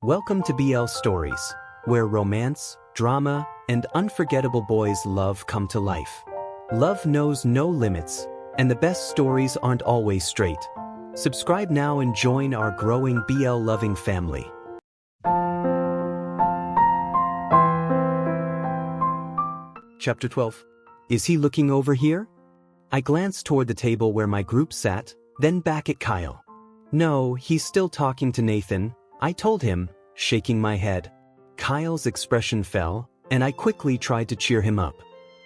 Welcome to BL Stories, where romance, drama, and unforgettable boys' love come to life. Love knows no limits, and the best stories aren't always straight. Subscribe now and join our growing BL-loving family. Chapter 12. Is he looking over here? I glanced toward the table where my group sat, then back at Kyle. No, he's still talking to Nathan, I told him, shaking my head. Kyle's expression fell, and I quickly tried to cheer him up.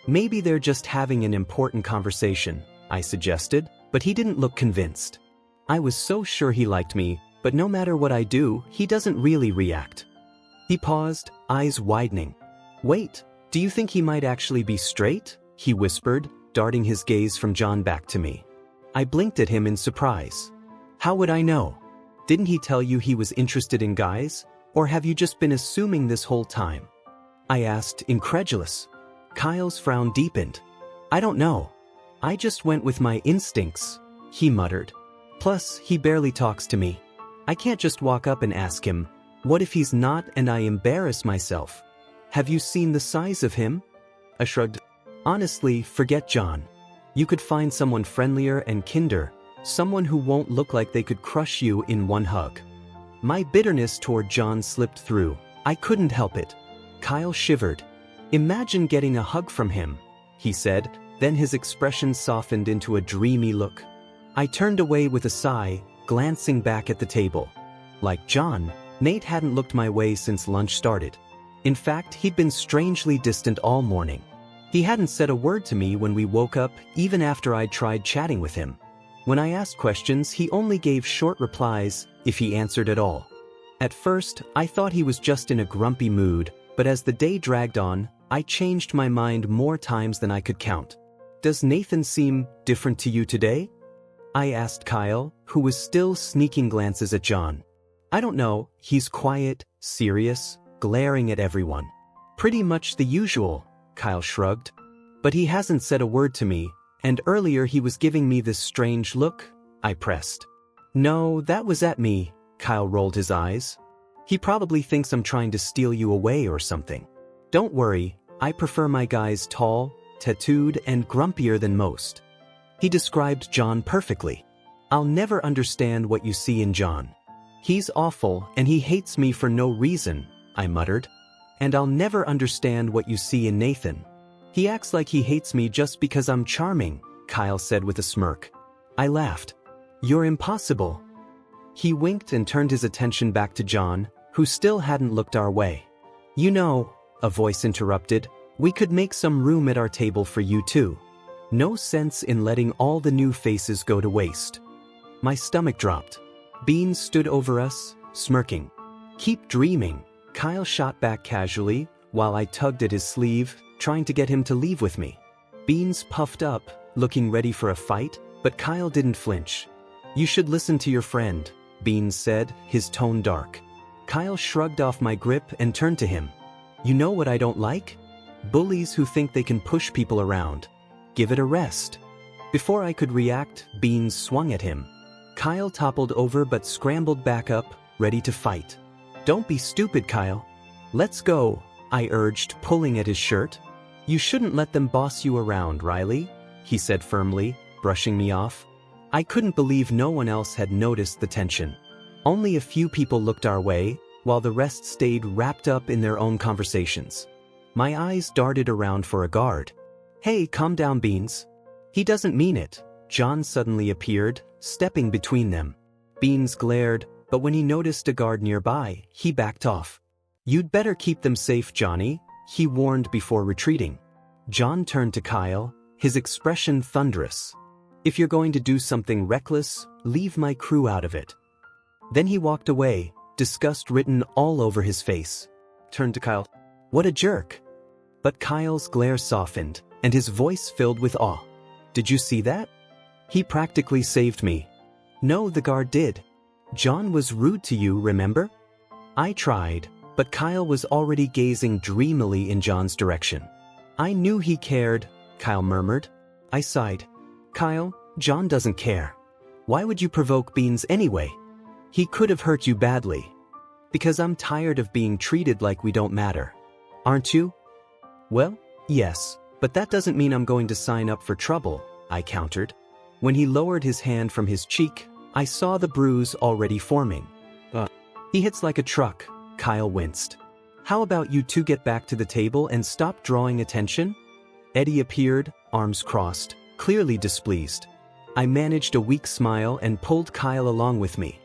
Maybe they're just having an important conversation, I suggested, but he didn't look convinced. I was so sure he liked me, but no matter what I do, he doesn't really react. He paused, eyes widening. Wait, do you think he might actually be straight? He whispered, darting his gaze from John back to me. I blinked at him in surprise. How would I know? Didn't he tell you he was interested in guys? Or have you just been assuming this whole time? I asked, incredulous. Kyle's frown deepened. I don't know. I just went with my instincts, he muttered. Plus, he barely talks to me. I can't just walk up and ask him, what if he's not, and I embarrass myself? Have you seen the size of him? I shrugged. Honestly, forget John. You could find someone friendlier and kinder. Someone who won't look like they could crush you in one hug. My bitterness toward John slipped through. I couldn't help it. Kyle shivered. Imagine getting a hug from him, he said, then his expression softened into a dreamy look. I turned away with a sigh, glancing back at the table. Like John, Nate hadn't looked my way since lunch started. In fact, he'd been strangely distant all morning. He hadn't said a word to me when we woke up, even after I'd tried chatting with him. When I asked questions, he only gave short replies, if he answered at all. At first, I thought he was just in a grumpy mood, but as the day dragged on, I changed my mind more times than I could count. Does Nathan seem different to you today? I asked Kyle, who was still sneaking glances at John. I don't know, he's quiet, serious, glaring at everyone. Pretty much the usual, Kyle shrugged. But he hasn't said a word to me. And earlier he was giving me this strange look, I pressed. No, that was at me, Kyle rolled his eyes. He probably thinks I'm trying to steal you away or something. Don't worry, I prefer my guys tall, tattooed, and grumpier than most. He described John perfectly. I'll never understand what you see in John. He's awful and he hates me for no reason, I muttered. And I'll never understand what you see in Nathan. He acts like he hates me just because I'm charming, Kyle said with a smirk. I laughed. You're impossible. He winked and turned his attention back to John, who still hadn't looked our way. You know, a voice interrupted, we could make some room at our table for you too. No sense in letting all the new faces go to waste. My stomach dropped. Beans stood over us, smirking. Keep dreaming, Kyle shot back casually, while I tugged at his sleeve, trying to get him to leave with me. Beans puffed up, looking ready for a fight, but Kyle didn't flinch. You should listen to your friend, Beans said, his tone dark. Kyle shrugged off my grip and turned to him. You know what I don't like? Bullies who think they can push people around. Give it a rest. Before I could react, Beans swung at him. Kyle toppled over but scrambled back up, ready to fight. Don't be stupid, Kyle. Let's go, I urged, pulling at his shirt. You shouldn't let them boss you around, Riley, he said firmly, brushing me off. I couldn't believe no one else had noticed the tension. Only a few people looked our way, while the rest stayed wrapped up in their own conversations. My eyes darted around for a guard. Hey, calm down, Beans. He doesn't mean it. John suddenly appeared, stepping between them. Beans glared, but when he noticed a guard nearby, he backed off. You'd better keep them safe, Johnny, he warned before retreating. John turned to Kyle, his expression thunderous. If you're going to do something reckless, leave my crew out of it. Then he walked away, disgust written all over his face. Turned to Kyle. What a jerk. But Kyle's glare softened, and his voice filled with awe. Did you see that? He practically saved me. No, the guard did. John was rude to you, remember? I tried. But Kyle was already gazing dreamily in John's direction. I knew he cared, Kyle murmured. I sighed. Kyle, John doesn't care. Why would you provoke Beans anyway? He could have hurt you badly. Because I'm tired of being treated like we don't matter. Aren't you? Well, yes, but that doesn't mean I'm going to sign up for trouble, I countered. When he lowered his hand from his cheek, I saw the bruise already forming. He hits like a truck, Kyle winced. How about you two get back to the table and stop drawing attention? Eddie appeared, arms crossed, clearly displeased. I managed a weak smile and pulled Kyle along with me.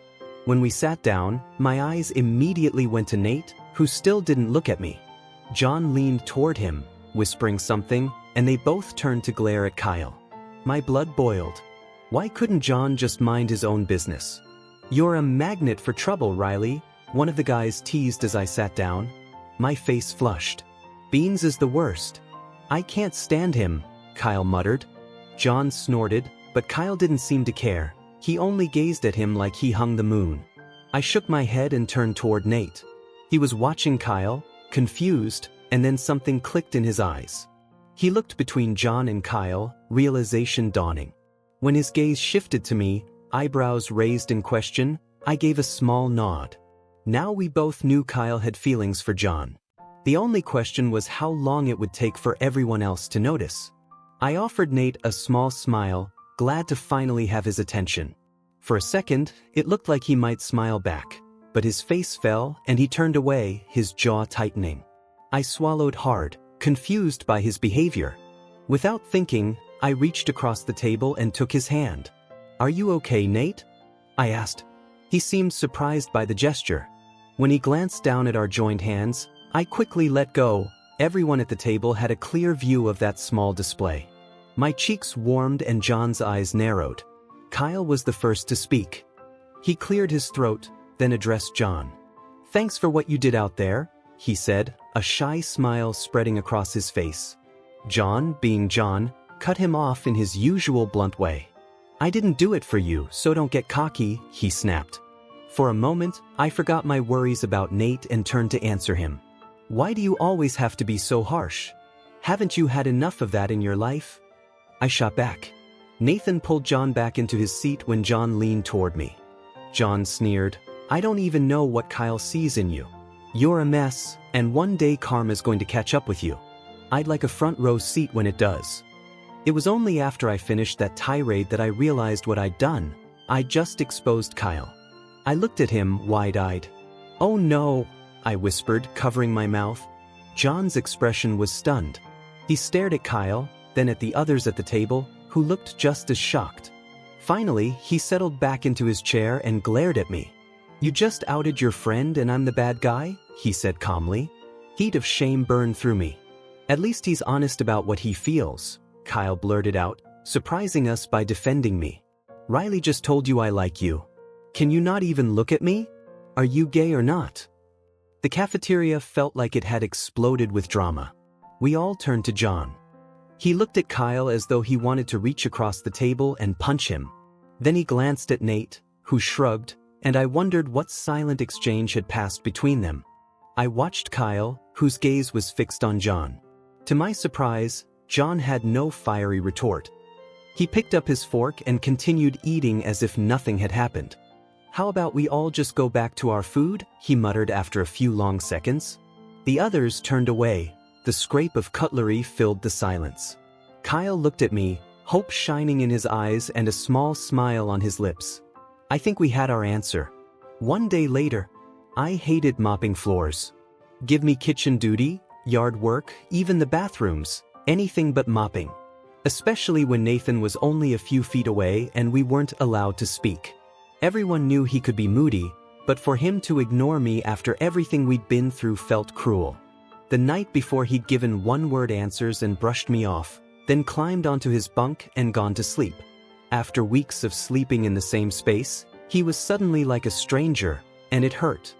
When we sat down, my eyes immediately went to Nate, who still didn't look at me. John leaned toward him, whispering something, and they both turned to glare at Kyle. My blood boiled. Why couldn't John just mind his own business? You're a magnet for trouble, Riley, one of the guys teased as I sat down. My face flushed. Beans is the worst. I can't stand him, Kyle muttered. John snorted, but Kyle didn't seem to care. He only gazed at him like he hung the moon. I shook my head and turned toward Nate. He was watching Kyle, confused, and then something clicked in his eyes. He looked between John and Kyle, realization dawning. When his gaze shifted to me, eyebrows raised in question, I gave a small nod. Now we both knew Kyle had feelings for John. The only question was how long it would take for everyone else to notice. I offered Nate a small smile, glad to finally have his attention. For a second, it looked like he might smile back, but his face fell and he turned away, his jaw tightening. I swallowed hard, confused by his behavior. Without thinking, I reached across the table and took his hand. Are you okay, Nate? I asked. He seemed surprised by the gesture. When he glanced down at our joined hands, I quickly let go. Everyone at the table had a clear view of that small display. My cheeks warmed and John's eyes narrowed. Kyle was the first to speak. He cleared his throat, then addressed John. Thanks for what you did out there, he said, a shy smile spreading across his face. John, being John, cut him off in his usual blunt way. I didn't do it for you, so don't get cocky, he snapped. For a moment, I forgot my worries about Nate and turned to answer him. Why do you always have to be so harsh? Haven't you had enough of that in your life? I shot back. Nathan pulled John back into his seat when John leaned toward me. John sneered, I don't even know what Kyle sees in you. You're a mess, and one day karma's going to catch up with you. I'd like a front row seat when it does. It was only after I finished that tirade that I realized what I'd done. I just exposed Kyle. I looked at him wide-eyed. Oh no, I whispered, covering my mouth. John's expression was stunned. He stared at Kyle, then at the others at the table, who looked just as shocked. Finally, he settled back into his chair and glared at me. You just outed your friend and I'm the bad guy? He said calmly. Heat of shame burned through me. At least he's honest about what he feels, Kyle blurted out, surprising us by defending me. Riley just told you I like you. Can you not even look at me? Are you gay or not? The cafeteria felt like it had exploded with drama. We all turned to John. He looked at Kyle as though he wanted to reach across the table and punch him. Then he glanced at Nate, who shrugged, and I wondered what silent exchange had passed between them. I watched Kyle, whose gaze was fixed on John. To my surprise, John had no fiery retort. He picked up his fork and continued eating as if nothing had happened. How about we all just go back to our food? He muttered after a few long seconds. The others turned away. The scrape of cutlery filled the silence. Kyle looked at me, hope shining in his eyes and a small smile on his lips. I think we had our answer. One day later, I hated mopping floors. Give me kitchen duty, yard work, even the bathrooms, anything but mopping. Especially when Nathan was only a few feet away and we weren't allowed to speak. Everyone knew he could be moody, but for him to ignore me after everything we'd been through felt cruel. The night before he'd given one-word answers and brushed me off, then climbed onto his bunk and gone to sleep. After weeks of sleeping in the same space, he was suddenly like a stranger, and it hurt.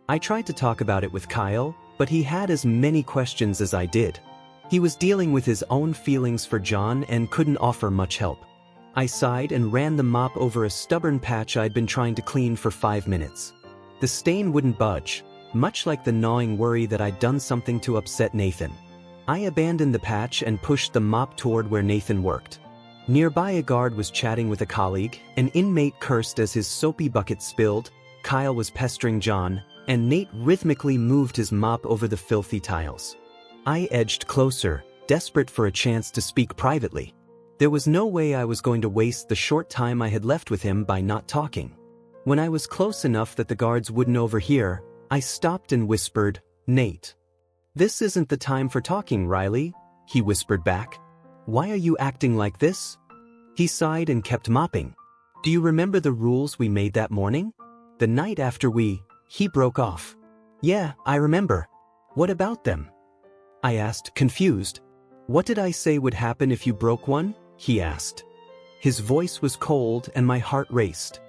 I tried to talk about it with Kyle, but he had as many questions as I did. He was dealing with his own feelings for John and couldn't offer much help. I sighed and ran the mop over a stubborn patch I'd been trying to clean for 5 minutes. The stain wouldn't budge, much like the gnawing worry that I'd done something to upset Nathan. I abandoned the patch and pushed the mop toward where Nathan worked. Nearby, a guard was chatting with a colleague, an inmate cursed as his soapy bucket spilled, Kyle was pestering John, and Nate rhythmically moved his mop over the filthy tiles. I edged closer, desperate for a chance to speak privately. There was no way I was going to waste the short time I had left with him by not talking. When I was close enough that the guards wouldn't overhear, I stopped and whispered, "Nate. This isn't the time for talking, Riley," he whispered back. "Why are you acting like this?" He sighed and kept mopping. "Do you remember the rules we made that morning? The night after He broke off. "Yeah, I remember. What about them?" I asked, confused. "What did I say would happen if you broke one?" he asked. His voice was cold and my heart raced.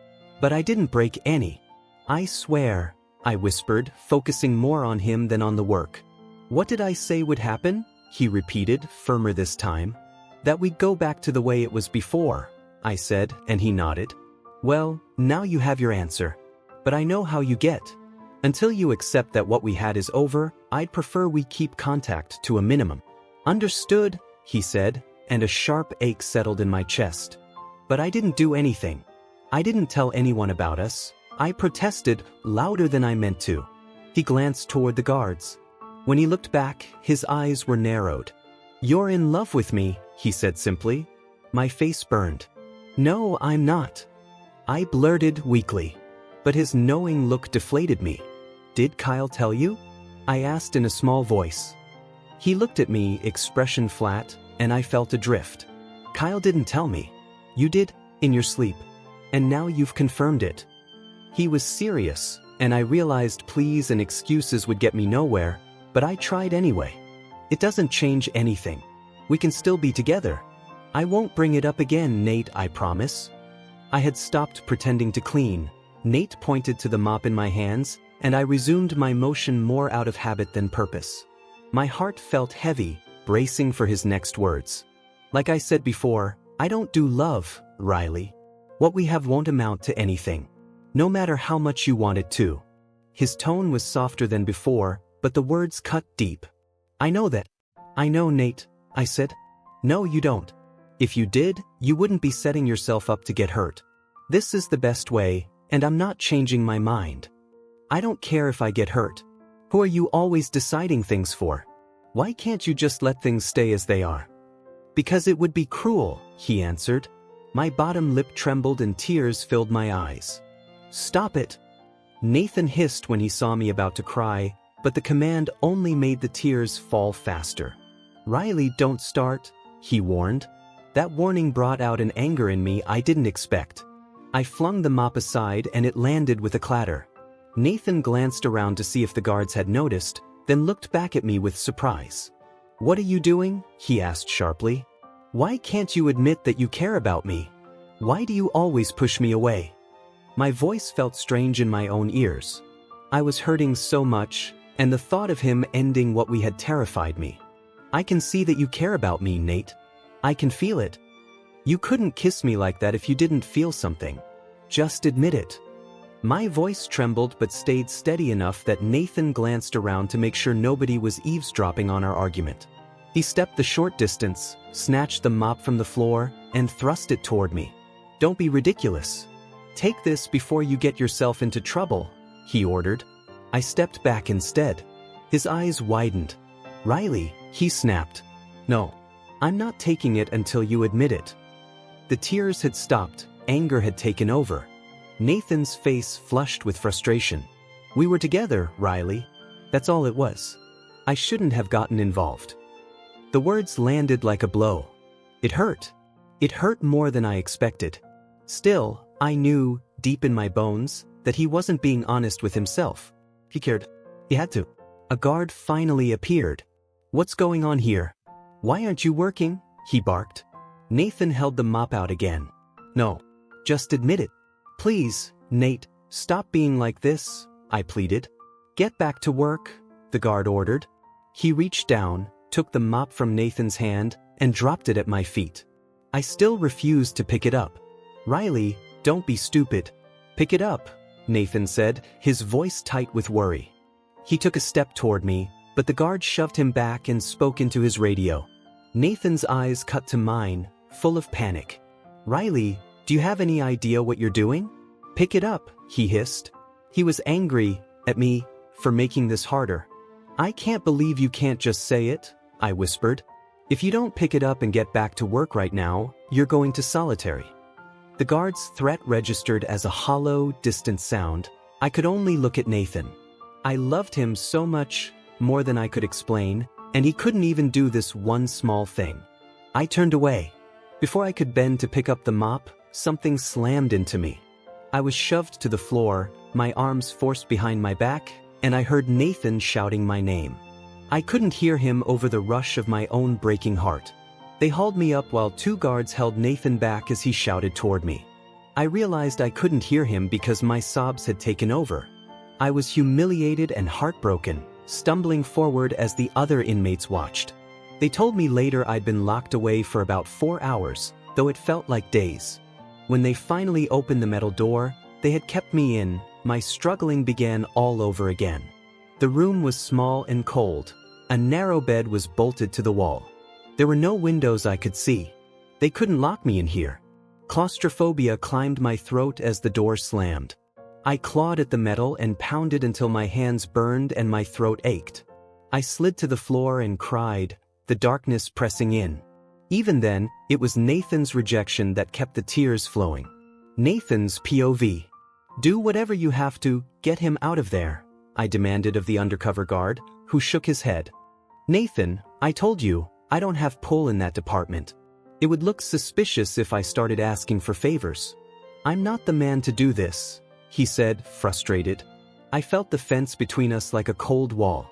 "But I didn't break any. I swear," I whispered, focusing more on him than on the work. "What did I say would happen?" he repeated, firmer this time. "That we'd go back to the way it was before," I said, and he nodded. "Well, now you have your answer. But I know how you get. Until you accept that what we had is over, I'd prefer we keep contact to a minimum." "Understood," he said, and a sharp ache settled in my chest. "But I didn't do anything. I didn't tell anyone about us. I protested louder than I meant to." He glanced toward the guards. When he looked back, his eyes were narrowed. "You're in love with me," he said simply. My face burned. "No, I'm not," I blurted weakly. But his knowing look deflated me. "Did Kyle tell you?" I asked in a small voice. He looked at me, expression flat, and I felt adrift. "Kyle didn't tell me. You did, in your sleep. And now you've confirmed it." He was serious, and I realized pleas and excuses would get me nowhere, but I tried anyway. "It doesn't change anything. We can still be together. I won't bring it up again, Nate, I promise." I had stopped pretending to clean. Nate pointed to the mop in my hands, and I resumed my motion more out of habit than purpose. My heart felt heavy, bracing for his next words. "Like I said before, I don't do love, Riley. What we have won't amount to anything. No matter how much you want it to." His tone was softer than before, but the words cut deep. "I know that." "I know, Nate," I said. "No, you don't. If you did, you wouldn't be setting yourself up to get hurt. This is the best way, and I'm not changing my mind. I don't care if I get hurt. Who are you always deciding things for? Why can't you just let things stay as they are?" "Because it would be cruel," he answered. My bottom lip trembled and tears filled my eyes. "Stop it." Nathan hissed when he saw me about to cry, but the command only made the tears fall faster. "Riley, don't start," he warned. That warning brought out an anger in me I didn't expect. I flung the mop aside and it landed with a clatter. Nathan glanced around to see if the guards had noticed, then looked back at me with surprise. "What are you doing?" he asked sharply. "Why can't you admit that you care about me? Why do you always push me away?" My voice felt strange in my own ears. I was hurting so much, and the thought of him ending what we had terrified me. "I can see that you care about me, Nate. I can feel it. You couldn't kiss me like that if you didn't feel something. Just admit it." My voice trembled but stayed steady enough that Nathan glanced around to make sure nobody was eavesdropping on our argument. He stepped the short distance, snatched the mop from the floor, and thrust it toward me. "Don't be ridiculous. Take this before you get yourself into trouble," he ordered. I stepped back instead. His eyes widened. "Riley," he snapped. "No. I'm not taking it until you admit it." The tears had stopped, anger had taken over. Nathan's face flushed with frustration. "We were together, Riley. That's all it was. I shouldn't have gotten involved." The words landed like a blow. It hurt. It hurt more than I expected. Still, I knew, deep in my bones, that he wasn't being honest with himself. He cared. He had to. A guard finally appeared. "What's going on here? Why aren't you working?" he barked. Nathan held the mop out again. "No. Just admit it. Please, Nate, stop being like this," I pleaded. "Get back to work," the guard ordered. He reached down, took the mop from Nathan's hand, and dropped it at my feet. I still refused to pick it up. "Riley, don't be stupid. Pick it up," Nathan said, his voice tight with worry. He took a step toward me, but the guard shoved him back and spoke into his radio. Nathan's eyes cut to mine, full of panic. "Riley, do you have any idea what you're doing? Pick it up," he hissed. He was angry, at me for making this harder. I can't believe you can't just say it, I whispered. If you don't pick it up and get back to work right now, you're going to solitary. The guard's threat registered as a hollow, distant sound. I could only look at Nathan. I loved him so much, more than I could explain, and he couldn't even do this one small thing. I turned away. Before I could bend to pick up the mop, something slammed into me. I was shoved to the floor, my arms forced behind my back, and I heard Nathan shouting my name. I couldn't hear him over the rush of my own breaking heart. They hauled me up while two guards held Nathan back as he shouted toward me. I realized I couldn't hear him because my sobs had taken over. I was humiliated and heartbroken, stumbling forward as the other inmates watched. They told me later I'd been locked away for about 4 hours, though it felt like days. When they finally opened the metal door, they had kept me in. My struggling began all over again. The room was small and cold. A narrow bed was bolted to the wall. There were no windows I could see. They couldn't lock me in here. Claustrophobia climbed my throat as the door slammed. I clawed at the metal and pounded until my hands burned and my throat ached. I slid to the floor and cried, the darkness pressing in. Even then, it was Nathan's rejection that kept the tears flowing. Nathan's POV. Do whatever you have to, get him out of there, I demanded of the undercover guard, who shook his head. Nathan, I told you, I don't have pull in that department. It would look suspicious if I started asking for favors. I'm not the man to do this, he said, frustrated. I felt the fence between us like a cold wall.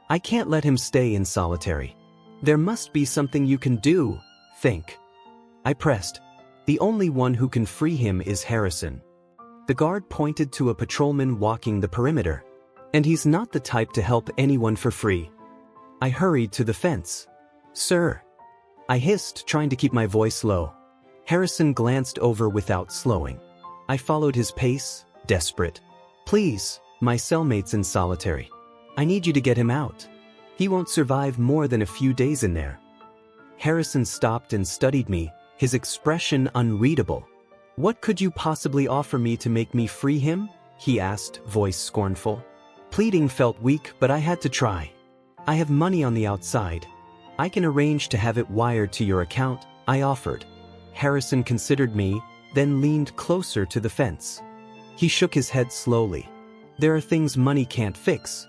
I can't let him stay in solitary. There must be something you can do, think. I pressed. The only one who can free him is Harrison. The guard pointed to a patrolman walking the perimeter. And he's not the type to help anyone for free. I hurried to the fence. Sir, I hissed, trying to keep my voice low. Harrison glanced over without slowing. I followed his pace, desperate. Please, my cellmate's in solitary. I need you to get him out. He won't survive more than a few days in there. Harrison stopped and studied me, his expression unreadable. What could you possibly offer me to make me free him? He asked, voice scornful. Pleading felt weak, but I had to try. I have money on the outside. I can arrange to have it wired to your account, I offered. Harrison considered me, then leaned closer to the fence. He shook his head slowly. There are things money can't fix.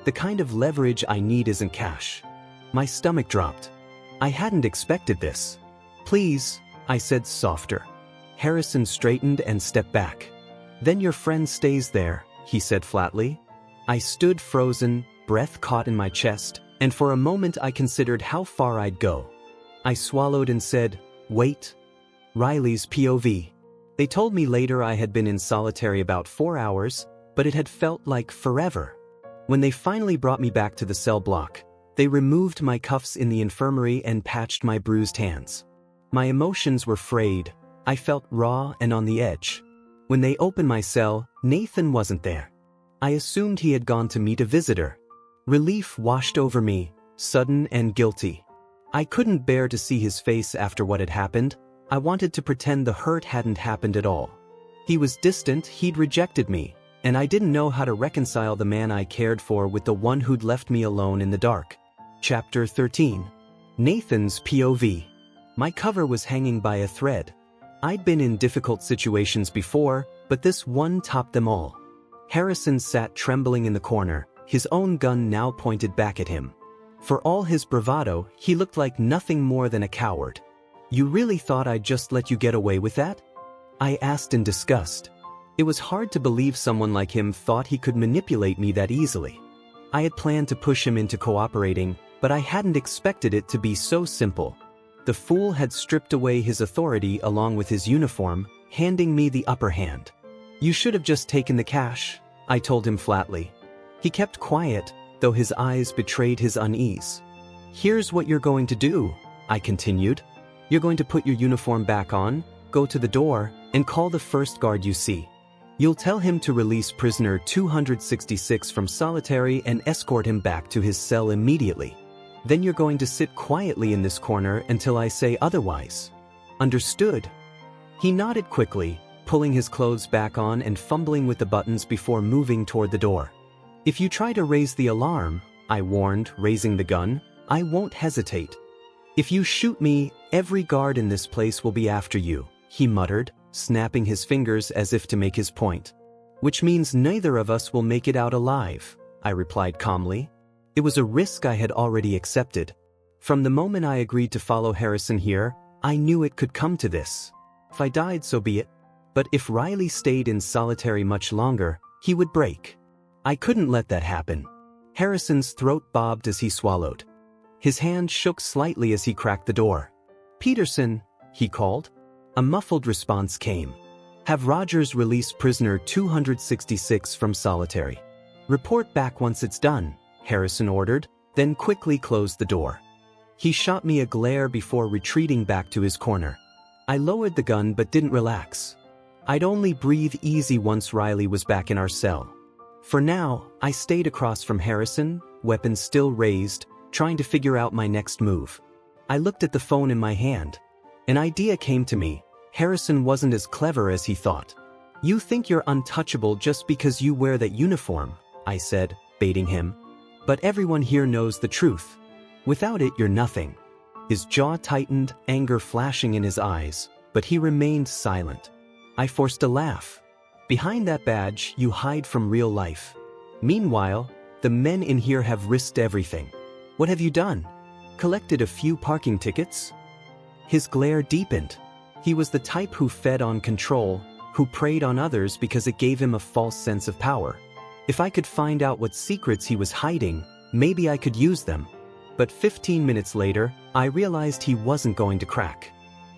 The kind of leverage I need isn't cash. My stomach dropped. I hadn't expected this. Please, I said softer. Harrison straightened and stepped back. Then your friend stays there, he said flatly. I stood frozen, breath caught in my chest, and for a moment I considered how far I'd go. I swallowed and said, wait. Riley's POV. They told me later I had been in solitary about 4 hours, but it had felt like forever. When they finally brought me back to the cell block, they removed my cuffs in the infirmary and patched my bruised hands. My emotions were frayed. I felt raw and on the edge. When they opened my cell, Nathan wasn't there. I assumed he had gone to meet a visitor. Relief washed over me, sudden and guilty. I couldn't bear to see his face after what had happened. I wanted to pretend the hurt hadn't happened at all. He was distant, he'd rejected me, and I didn't know how to reconcile the man I cared for with the one who'd left me alone in the dark. Chapter 13. Nathan's POV. My cover was hanging by a thread. I'd been in difficult situations before, but this one topped them all. Harrison sat trembling in the corner, his own gun now pointed back at him. For all his bravado, he looked like nothing more than a coward. You really thought I'd just let you get away with that? I asked in disgust. It was hard to believe someone like him thought he could manipulate me that easily. I had planned to push him into cooperating, but I hadn't expected it to be so simple. The fool had stripped away his authority along with his uniform, handing me the upper hand. You should have just taken the cash, I told him flatly. He kept quiet, though his eyes betrayed his unease. Here's what you're going to do, I continued. You're going to put your uniform back on, go to the door, and call the first guard you see. You'll tell him to release prisoner 266 from solitary and escort him back to his cell immediately. Then you're going to sit quietly in this corner until I say otherwise. Understood? He nodded quickly, pulling his clothes back on and fumbling with the buttons before moving toward the door. If you try to raise the alarm, I warned, raising the gun, I won't hesitate. If you shoot me, every guard in this place will be after you, he muttered, snapping his fingers as if to make his point. Which means neither of us will make it out alive, I replied calmly. It was a risk I had already accepted. From the moment I agreed to follow Harrison here, I knew it could come to this. If I died, so be it. But if Riley stayed in solitary much longer, he would break. I couldn't let that happen. Harrison's throat bobbed as he swallowed. His hand shook slightly as he cracked the door. Peterson, he called. A muffled response came. Have Rogers release prisoner 266 from solitary. Report back once it's done, Harrison ordered, then quickly closed the door. He shot me a glare before retreating back to his corner. I lowered the gun but didn't relax. I'd only breathe easy once Riley was back in our cell. For now, I stayed across from Harrison, weapon still raised, trying to figure out my next move. I looked at the phone in my hand. An idea came to me. Harrison wasn't as clever as he thought. You think you're untouchable just because you wear that uniform, I said, baiting him. But everyone here knows the truth. Without it, you're nothing. His jaw tightened, anger flashing in his eyes, but he remained silent. I forced a laugh. Behind that badge, you hide from real life. Meanwhile, the men in here have risked everything. What have you done? Collected a few parking tickets? His glare deepened. He was the type who fed on control, who preyed on others because it gave him a false sense of power. If I could find out what secrets he was hiding, maybe I could use them. But 15 minutes later, I realized he wasn't going to crack.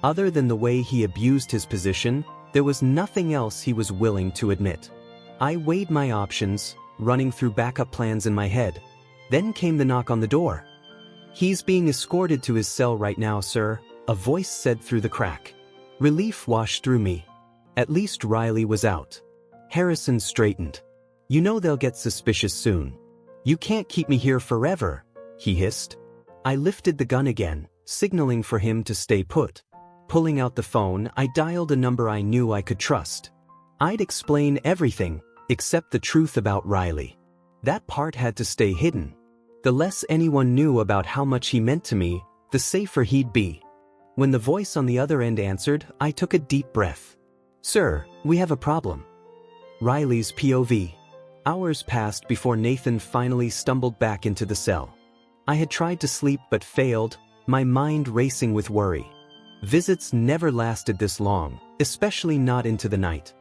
Other than the way he abused his position, there was nothing else he was willing to admit. I weighed my options, running through backup plans in my head. Then came the knock on the door. He's being escorted to his cell right now, sir, a voice said through the crack. Relief washed through me. At least Riley was out. Harrison straightened. You know they'll get suspicious soon. You can't keep me here forever, he hissed. I lifted the gun again, signaling for him to stay put. Pulling out the phone, I dialed a number I knew I could trust. I'd explain everything, except the truth about Riley. That part had to stay hidden. The less anyone knew about how much he meant to me, the safer he'd be. When the voice on the other end answered, I took a deep breath. Sir, we have a problem. Riley's POV. Hours passed before Nathan finally stumbled back into the cell. I had tried to sleep but failed, my mind racing with worry. Visits never lasted this long, especially not into the night.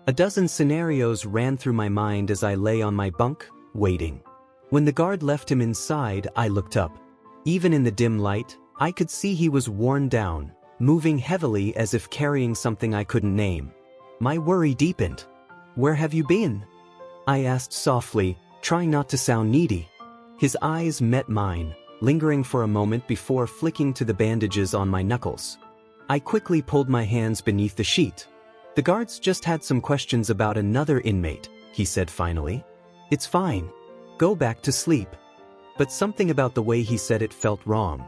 A dozen scenarios ran through my mind as I lay on my bunk, waiting. When the guard left him inside, I looked up. Even in the dim light, I could see he was worn down, moving heavily as if carrying something I couldn't name. My worry deepened. Where have you been? I asked softly, trying not to sound needy. His eyes met mine, lingering for a moment before flicking to the bandages on my knuckles. I quickly pulled my hands beneath the sheet. The guards just had some questions about another inmate, he said finally. It's fine. Go back to sleep. But something about the way he said it felt wrong.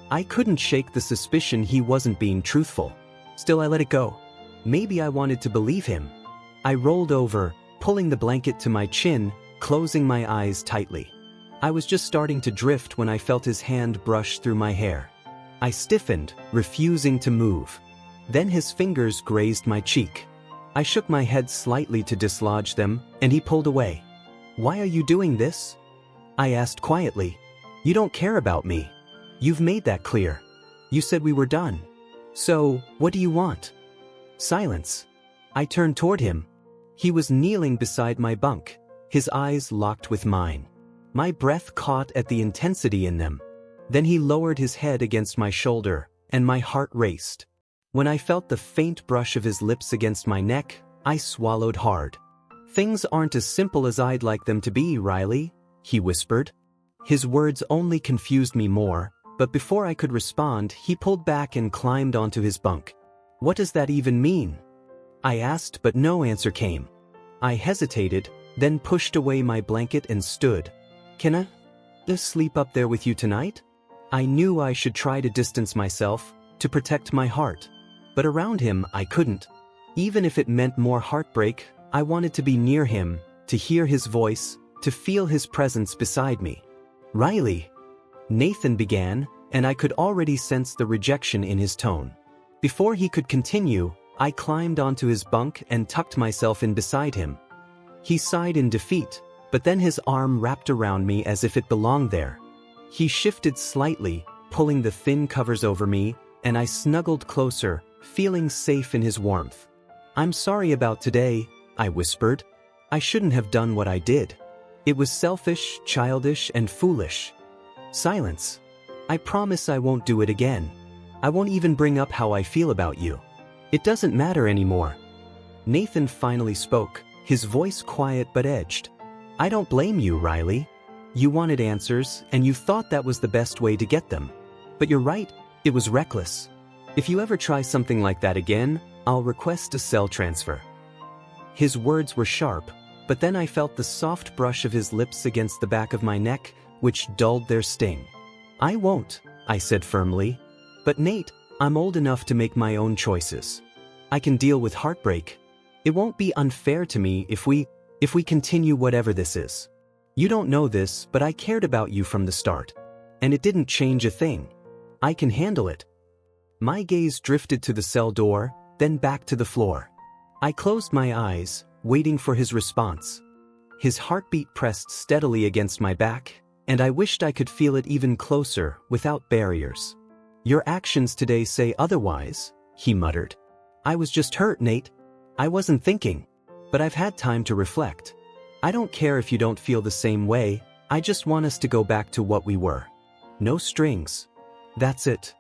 I couldn't shake the suspicion he wasn't being truthful. Still, I let it go. Maybe I wanted to believe him. I rolled over, pulling the blanket to my chin, closing my eyes tightly. I was just starting to drift when I felt his hand brush through my hair. I stiffened, refusing to move. Then his fingers grazed my cheek. I shook my head slightly to dislodge them, and he pulled away. Why are you doing this? I asked quietly. You don't care about me. You've made that clear. You said we were done. So, what do you want? Silence. I turned toward him. He was kneeling beside my bunk, his eyes locked with mine. My breath caught at the intensity in them. Then he lowered his head against my shoulder, and my heart raced. When I felt the faint brush of his lips against my neck, I swallowed hard. Things aren't as simple as I'd like them to be, Riley, he whispered. His words only confused me more, but before I could respond, he pulled back and climbed onto his bunk. What does that even mean? I asked, but no answer came. I hesitated, then pushed away my blanket and stood. Can I sleep up there with you tonight? I knew I should try to distance myself, to protect my heart. But around him, I couldn't. Even if it meant more heartbreak, I wanted to be near him, to hear his voice, to feel his presence beside me. "Riley," Nathan began, and I could already sense the rejection in his tone. Before he could continue, I climbed onto his bunk and tucked myself in beside him. He sighed in defeat, but then his arm wrapped around me as if it belonged there. He shifted slightly, pulling the thin covers over me, and I snuggled closer, feeling safe in his warmth. "I'm sorry about today," I whispered. "I shouldn't have done what I did. It was selfish, childish, and foolish." Silence. "I promise I won't do it again. I won't even bring up how I feel about you. It doesn't matter anymore." Nathan finally spoke, his voice quiet but edged. "I don't blame you, Riley. You wanted answers, and you thought that was the best way to get them. But you're right, it was reckless. If you ever try something like that again, I'll request a cell transfer." His words were sharp, but then I felt the soft brush of his lips against the back of my neck, which dulled their sting. "I won't," I said firmly. "But Nate, I'm old enough to make my own choices. I can deal with heartbreak. It won't be unfair to me if we continue whatever this is. You don't know this, but I cared about you from the start. And it didn't change a thing. I can handle it." My gaze drifted to the cell door, then back to the floor. I closed my eyes, waiting for his response. His heartbeat pressed steadily against my back, and I wished I could feel it even closer, without barriers. "Your actions today say otherwise," he muttered. "I was just hurt, Nate. I wasn't thinking. But I've had time to reflect. I don't care if you don't feel the same way, I just want us to go back to what we were. No strings. That's it."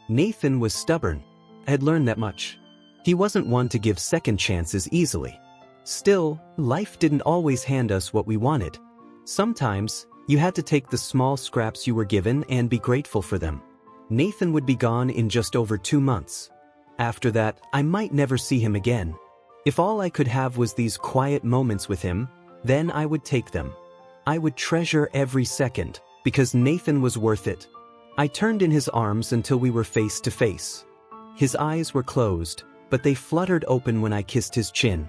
Nathan was stubborn. I had learned that much. He wasn't one to give second chances easily. Still, life didn't always hand us what we wanted. Sometimes, you had to take the small scraps you were given and be grateful for them. Nathan would be gone in just over 2 months. After that, I might never see him again. If all I could have was these quiet moments with him, then I would take them. I would treasure every second, because Nathan was worth it. I turned in his arms until we were face to face. His eyes were closed, but they fluttered open when I kissed his chin.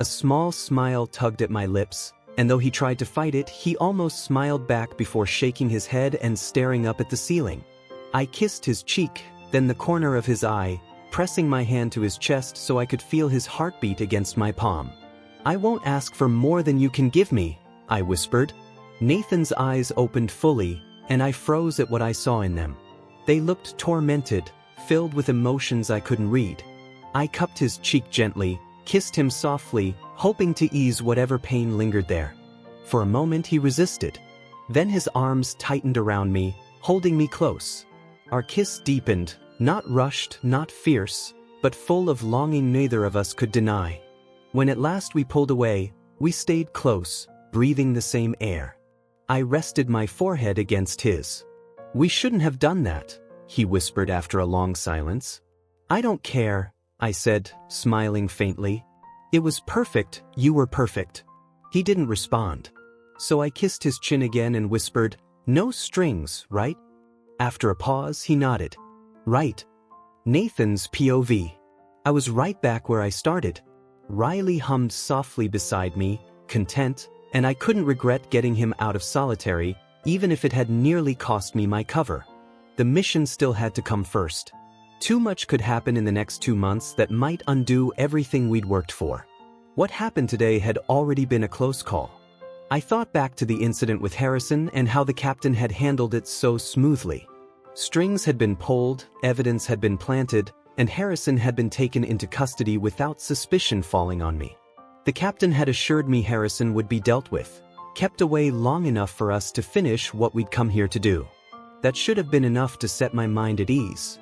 A small smile tugged at my lips, and though he tried to fight it, he almost smiled back before shaking his head and staring up at the ceiling. I kissed his cheek, then the corner of his eye, pressing my hand to his chest so I could feel his heartbeat against my palm. "I won't ask for more than you can give me," I whispered. Nathan's eyes opened fully, and I froze at what I saw in them. They looked tormented, filled with emotions I couldn't read. I cupped his cheek gently, kissed him softly, hoping to ease whatever pain lingered there. For a moment he resisted. Then his arms tightened around me, holding me close. Our kiss deepened, not rushed, not fierce, but full of longing neither of us could deny. When at last we pulled away, we stayed close, breathing the same air. I rested my forehead against his. "We shouldn't have done that," he whispered after a long silence. "I don't care," I said, smiling faintly. "It was perfect, you were perfect." He didn't respond. So I kissed his chin again and whispered, "No strings, right?" After a pause, he nodded. "Right." Nathan's POV. I was right back where I started. Riley hummed softly beside me, content, and I couldn't regret getting him out of solitary, even if it had nearly cost me my cover. The mission still had to come first. Too much could happen in the next 2 months that might undo everything we'd worked for. What happened today had already been a close call. I thought back to the incident with Harrison and how the captain had handled it so smoothly. Strings had been pulled, evidence had been planted, and Harrison had been taken into custody without suspicion falling on me. The captain had assured me Harrison would be dealt with, kept away long enough for us to finish what we'd come here to do. That should have been enough to set my mind at ease.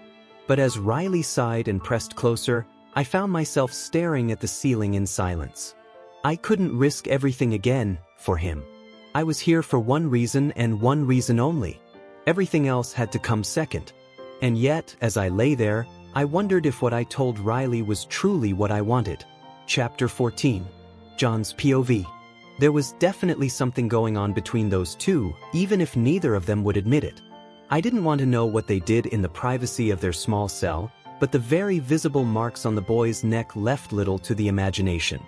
But as Riley sighed and pressed closer, I found myself staring at the ceiling in silence. I couldn't risk everything again, for him. I was here for one reason and one reason only. Everything else had to come second. And yet, as I lay there, I wondered if what I told Riley was truly what I wanted. Chapter 14. John's POV. There was definitely something going on between those two, even if neither of them would admit it. I didn't want to know what they did in the privacy of their small cell, but the very visible marks on the boy's neck left little to the imagination.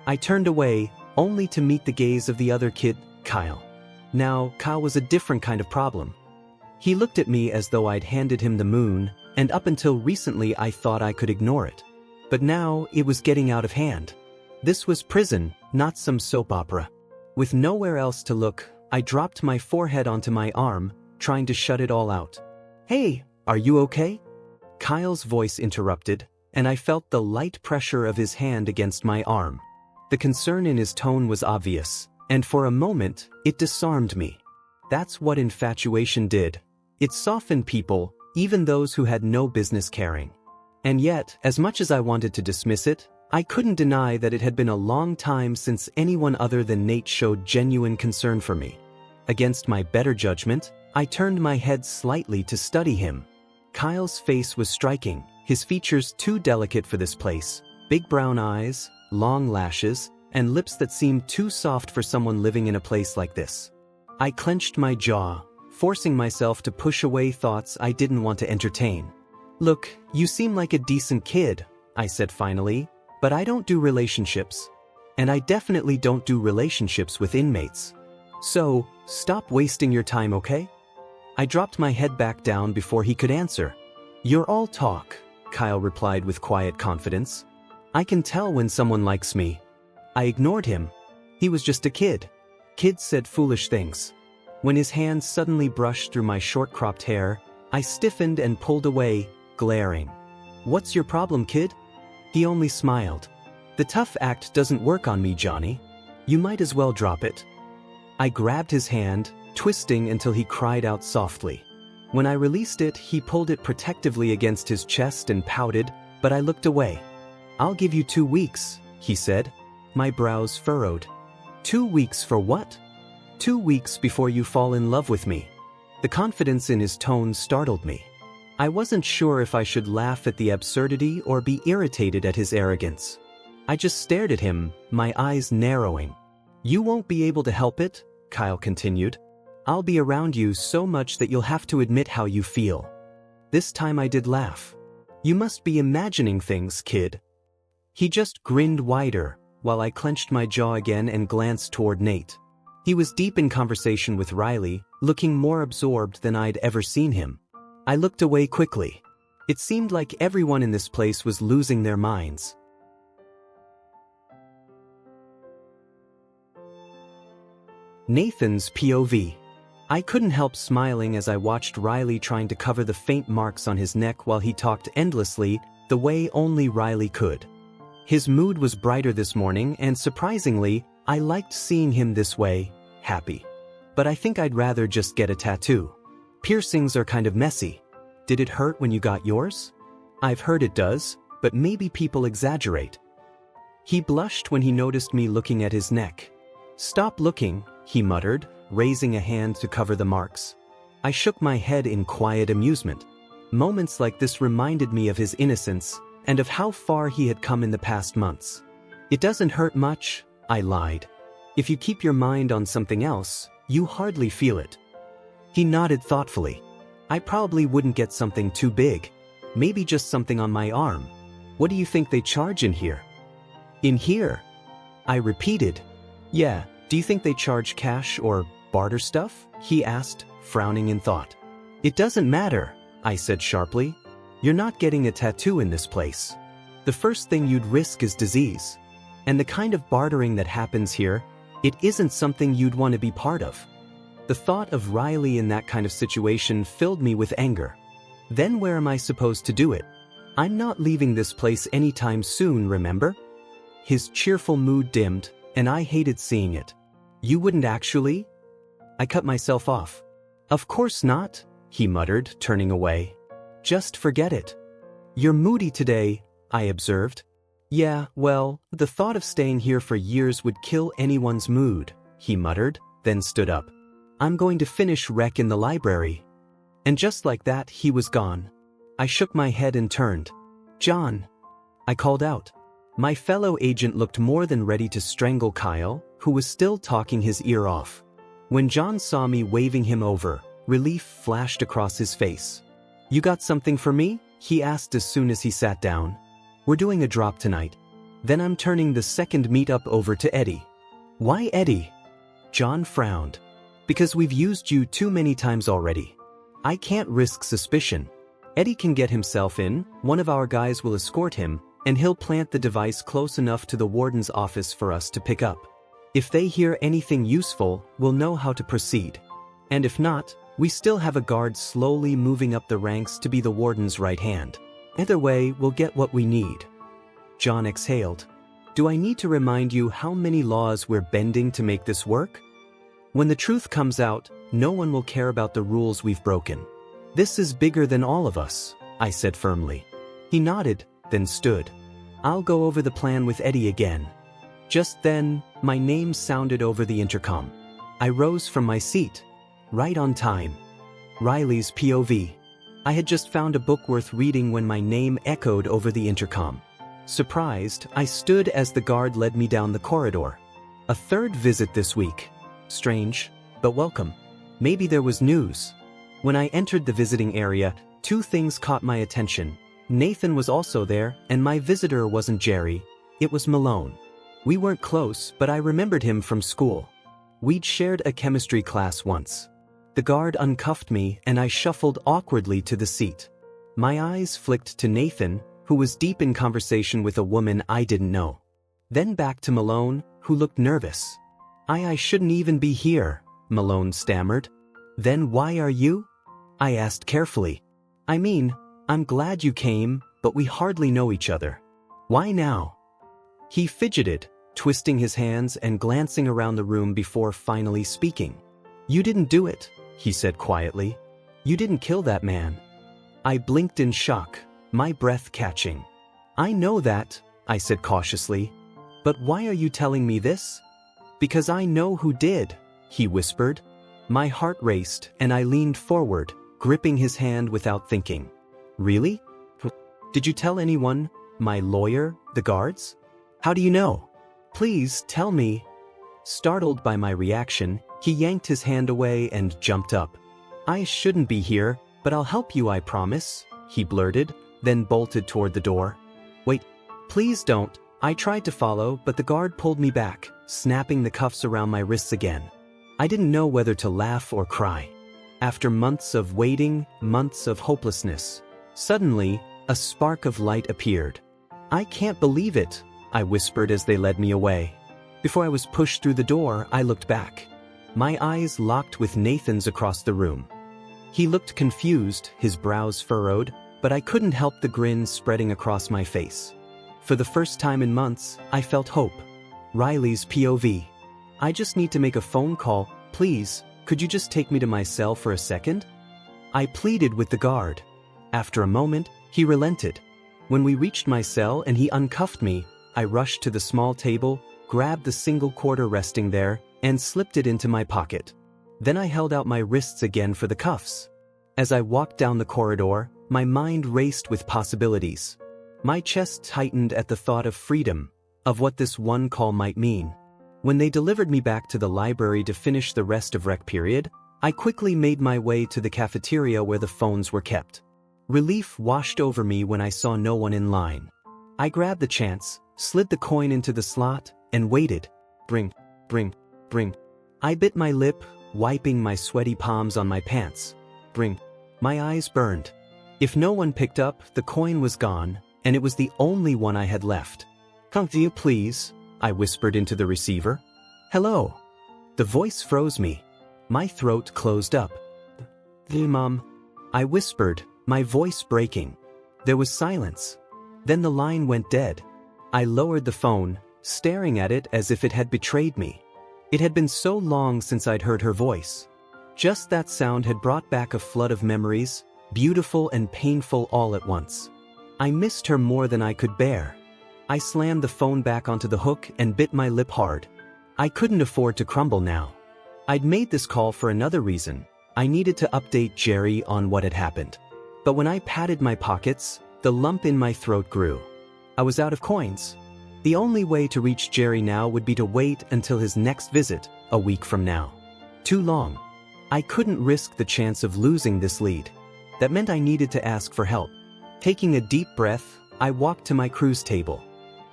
I turned away, only to meet the gaze of the other kid, Kyle. Now, Kyle was a different kind of problem. He looked at me as though I'd handed him the moon, and up until recently I thought I could ignore it. But now, it was getting out of hand. This was prison, not some soap opera. With nowhere else to look, I dropped my forehead onto my arm, trying to shut it all out. "Hey, are you okay?" Kyle's voice interrupted, and I felt the light pressure of his hand against my arm. The concern in his tone was obvious, and for a moment, it disarmed me. That's what infatuation did. It softened people, even those who had no business caring. And yet, as much as I wanted to dismiss it, I couldn't deny that it had been a long time since anyone other than Nate showed genuine concern for me. Against my better judgment, I turned my head slightly to study him. Kyle's face was striking, his features too delicate for this place, big brown eyes, long lashes, and lips that seemed too soft for someone living in a place like this. I clenched my jaw, forcing myself to push away thoughts I didn't want to entertain. "Look, you seem like a decent kid," I said finally, "but I don't do relationships. And I definitely don't do relationships with inmates. So, stop wasting your time, okay?" I dropped my head back down before he could answer. "You're all talk," Kyle replied with quiet confidence. "I can tell when someone likes me." I ignored him. He was just a kid. Kids said foolish things. When his hands suddenly brushed through my short-cropped hair, I stiffened and pulled away, glaring. "What's your problem, kid?" He only smiled. "The tough act doesn't work on me, Johnny. You might as well drop it." I grabbed his hand, twisting until he cried out softly. When I released it, he pulled it protectively against his chest and pouted, but I looked away. "I'll give you 2 weeks," he said. My brows furrowed. 2 weeks for what? 2 weeks before you fall in love with me. The confidence in his tone startled me. I wasn't sure if I should laugh at the absurdity or be irritated at his arrogance. I just stared at him, my eyes narrowing. "You won't be able to help it," Kyle continued. "I'll be around you so much that you'll have to admit how you feel." This time I did laugh. "You must be imagining things, kid." He just grinned wider, while I clenched my jaw again and glanced toward Nate. He was deep in conversation with Riley, looking more absorbed than I'd ever seen him. I looked away quickly. It seemed like everyone in this place was losing their minds. Nathan's POV. I couldn't help smiling as I watched Riley trying to cover the faint marks on his neck while he talked endlessly, the way only Riley could. His mood was brighter this morning, and surprisingly, I liked seeing him this way, happy. But I think I'd rather just get a tattoo. Piercings are kind of messy. Did it hurt when you got yours? I've heard it does, but maybe people exaggerate. He blushed when he noticed me looking at his neck. "Stop looking," he muttered, raising a hand to cover the marks. I shook my head in quiet amusement. Moments like this reminded me of his innocence, and of how far he had come in the past months. "It doesn't hurt much," I lied. "If you keep your mind on something else, you hardly feel it." He nodded thoughtfully. "I probably wouldn't get something too big. Maybe just something on my arm. What do you think they charge in here?" "In here?" I repeated. "Yeah, do you think they charge cash or barter stuff?" he asked, frowning in thought. "It doesn't matter," I said sharply. "You're not getting a tattoo in this place. The first thing you'd risk is disease. And the kind of bartering that happens here, it isn't something you'd want to be part of." The thought of Riley in that kind of situation filled me with anger. Then where am I supposed to do it? I'm not leaving this place anytime soon, remember? His cheerful mood dimmed, and I hated seeing it. "You wouldn't actually?" I cut myself off. "Of course not," he muttered, turning away. "Just forget it." "You're moody today," I observed. "Yeah, well, the thought of staying here for years would kill anyone's mood," he muttered, then stood up. "I'm going to finish Rec in the library." And just like that, he was gone. I shook my head and turned. "John," I called out. My fellow agent looked more than ready to strangle Kyle, who was still talking his ear off. When John saw me waving him over, relief flashed across his face. "You got something for me?" he asked as soon as he sat down. "We're doing a drop tonight. Then I'm turning the second meetup over to Eddie." "Why Eddie?" John frowned. Because we've used you too many times already. I can't risk suspicion. Eddie can get himself in, one of our guys will escort him, and he'll plant the device close enough to the warden's office for us to pick up. If they hear anything useful, we'll know how to proceed. And if not, we still have a guard slowly moving up the ranks to be the warden's right hand. Either way, we'll get what we need. John exhaled. Do I need to remind you how many laws we're bending to make this work? When the truth comes out, no one will care about the rules we've broken. This is bigger than all of us, I said firmly. He nodded, then stood. I'll go over the plan with Eddie again. Just then, my name sounded over the intercom. I rose from my seat. Right on time. Riley's POV. I had just found a book worth reading when my name echoed over the intercom. Surprised, I stood as the guard led me down the corridor. A third visit this week. Strange, but welcome. Maybe there was news. When I entered the visiting area, two things caught my attention. Nathan was also there, and my visitor wasn't Jerry, it was Malone. We weren't close, but I remembered him from school. We'd shared a chemistry class once. The guard uncuffed me, and I shuffled awkwardly to the seat. My eyes flicked to Nathan, who was deep in conversation with a woman I didn't know. Then back to Malone, who looked nervous. I shouldn't even be here, Malone stammered. Then why are you? I asked carefully. I mean, I'm glad you came, but we hardly know each other. Why now? He fidgeted, twisting his hands and glancing around the room before finally speaking. You didn't do it, he said quietly. You didn't kill that man. I blinked in shock, my breath catching. I know that, I said cautiously. But why are you telling me this? Because I know who did, he whispered. My heart raced and I leaned forward, gripping his hand without thinking. Really? Did you tell anyone? My lawyer, the guards? How do you know? Please tell me. Startled by my reaction, he yanked his hand away and jumped up. I shouldn't be here, but I'll help you, I promise, he blurted, then bolted toward the door. Wait, please don't. I tried to follow, but the guard pulled me back, snapping the cuffs around my wrists again. I didn't know whether to laugh or cry. After months of waiting, months of hopelessness, suddenly, a spark of light appeared. I can't believe it, I whispered as they led me away. Before I was pushed through the door, I looked back. My eyes locked with Nathan's across the room. He looked confused, his brows furrowed, but I couldn't help the grin spreading across my face. For the first time in months, I felt hope. Riley's POV. I just need to make a phone call, please, could you just take me to my cell for a second? I pleaded with the guard. After a moment, he relented. When we reached my cell and he uncuffed me, I rushed to the small table, grabbed the single quarter resting there, and slipped it into my pocket. Then I held out my wrists again for the cuffs. As I walked down the corridor, my mind raced with possibilities. My chest tightened at the thought of freedom, of what this one call might mean. When they delivered me back to the library to finish the rest of rec period, I quickly made my way to the cafeteria where the phones were kept. Relief washed over me when I saw no one in line. I grabbed the chance, slid the coin into the slot, and waited. Bring. I bit my lip, wiping my sweaty palms on my pants. Bring. My eyes burned. If no one picked up, the coin was gone, and it was the only one I had left. Come to you, please, I whispered into the receiver. Hello. The voice froze me. My throat closed up. Mom, I whispered, my voice breaking. There was silence. Then the line went dead. I lowered the phone, staring at it as if it had betrayed me. It had been so long since I'd heard her voice. Just that sound had brought back a flood of memories, beautiful and painful all at once. I missed her more than I could bear. I slammed the phone back onto the hook and bit my lip hard. I couldn't afford to crumble now. I'd made this call for another reason. I needed to update Jerry on what had happened. But when I patted my pockets, the lump in my throat grew. I was out of coins. The only way to reach Jerry now would be to wait until his next visit, a week from now. Too long. I couldn't risk the chance of losing this lead. That meant I needed to ask for help. Taking a deep breath, I walked to my cruise table.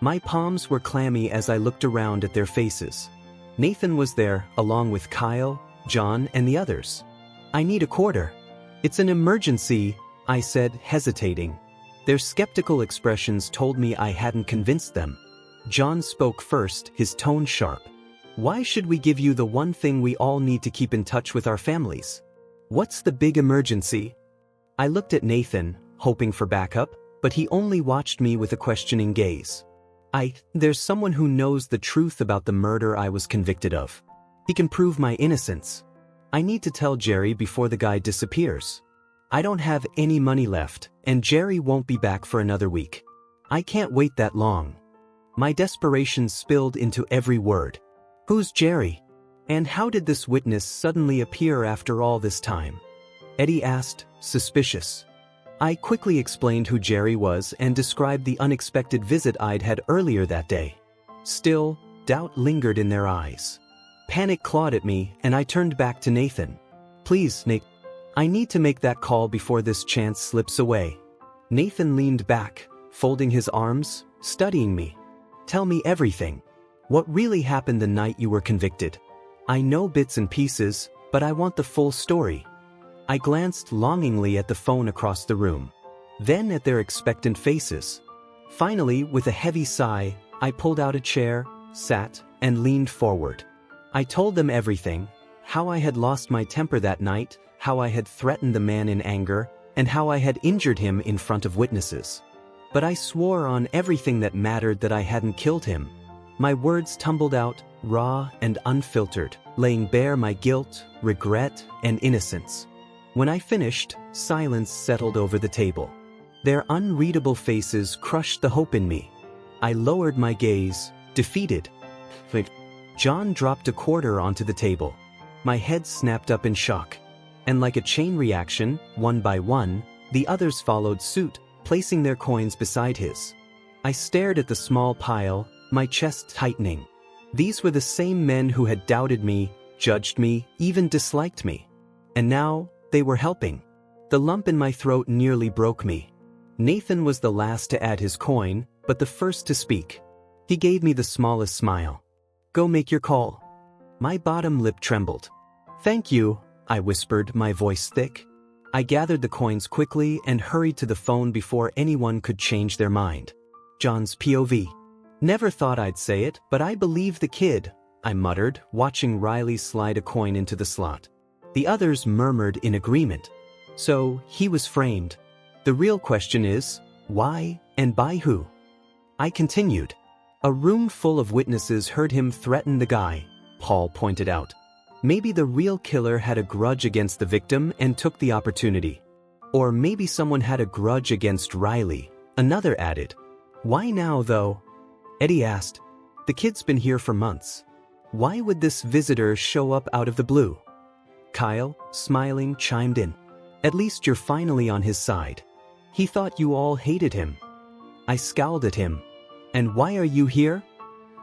My palms were clammy as I looked around at their faces. Nathan was there, along with Kyle, John, and the others. I need a quarter. It's an emergency, I said, hesitating. Their skeptical expressions told me I hadn't convinced them. John spoke first, his tone sharp. Why should we give you the one thing we all need to keep in touch with our families? What's the big emergency? I looked at Nathan, hoping for backup, but he only watched me with a questioning gaze. There's someone who knows the truth about the murder I was convicted of. He can prove my innocence. I need to tell Jerry before the guy disappears. I don't have any money left, and Jerry won't be back for another week. I can't wait that long. My desperation spilled into every word. Who's Jerry? And how did this witness suddenly appear after all this time? Eddie asked, suspicious. I quickly explained who Jerry was and described the unexpected visit I'd had earlier that day. Still, doubt lingered in their eyes. Panic clawed at me, and I turned back to Nathan. Please, Nate. I need to make that call before this chance slips away. Nathan leaned back, folding his arms, studying me. Tell me everything. What really happened the night you were convicted? I know bits and pieces, but I want the full story. I glanced longingly at the phone across the room, then at their expectant faces. Finally, with a heavy sigh, I pulled out a chair, sat, and leaned forward. I told them everything, how I had lost my temper that night, how I had threatened the man in anger, and how I had injured him in front of witnesses. But I swore on everything that mattered that I hadn't killed him. My words tumbled out, raw and unfiltered, laying bare my guilt, regret, and innocence. When I finished, silence settled over the table. Their unreadable faces crushed the hope in me. I lowered my gaze, defeated. John dropped a quarter onto the table. My head snapped up in shock. And like a chain reaction, one by one, the others followed suit, placing their coins beside his. I stared at the small pile, my chest tightening. These were the same men who had doubted me, judged me, even disliked me. And now, they were helping. The lump in my throat nearly broke me. Nathan was the last to add his coin, but the first to speak. He gave me the smallest smile. Go make your call. My bottom lip trembled. Thank you, I whispered, my voice thick. I gathered the coins quickly and hurried to the phone before anyone could change their mind. John's POV. Never thought I'd say it, but I believe the kid, I muttered, watching Riley slide a coin into the slot. The others murmured in agreement. So, he was framed. The real question is, why and by who? I continued. A room full of witnesses heard him threaten the guy, Paul pointed out. Maybe the real killer had a grudge against the victim and took the opportunity. Or maybe someone had a grudge against Riley, another added. Why now, though? Eddie asked. The kid's been here for months. Why would this visitor show up out of the blue? Kyle, smiling, chimed in. At least you're finally on his side. He thought you all hated him. I scowled at him. And why are you here?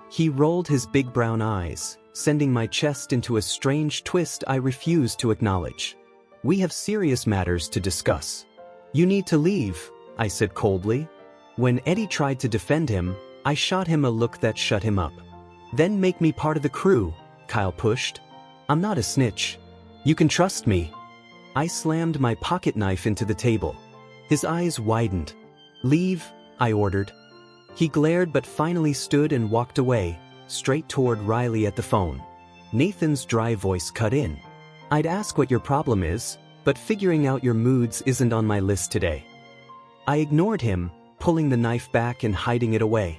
He rolled his big brown eyes, sending my chest into a strange twist I refused to acknowledge. We have serious matters to discuss. You need to leave, I said coldly. When Eddie tried to defend him, I shot him a look that shut him up. Then make me part of the crew, Kyle pushed. I'm not a snitch. You can trust me. I slammed my pocket knife into the table. His eyes widened. Leave, I ordered. He glared but finally stood and walked away, straight toward Riley at the phone. Nathan's dry voice cut in. I'd ask what your problem is, but figuring out your moods isn't on my list today. I ignored him, pulling the knife back and hiding it away.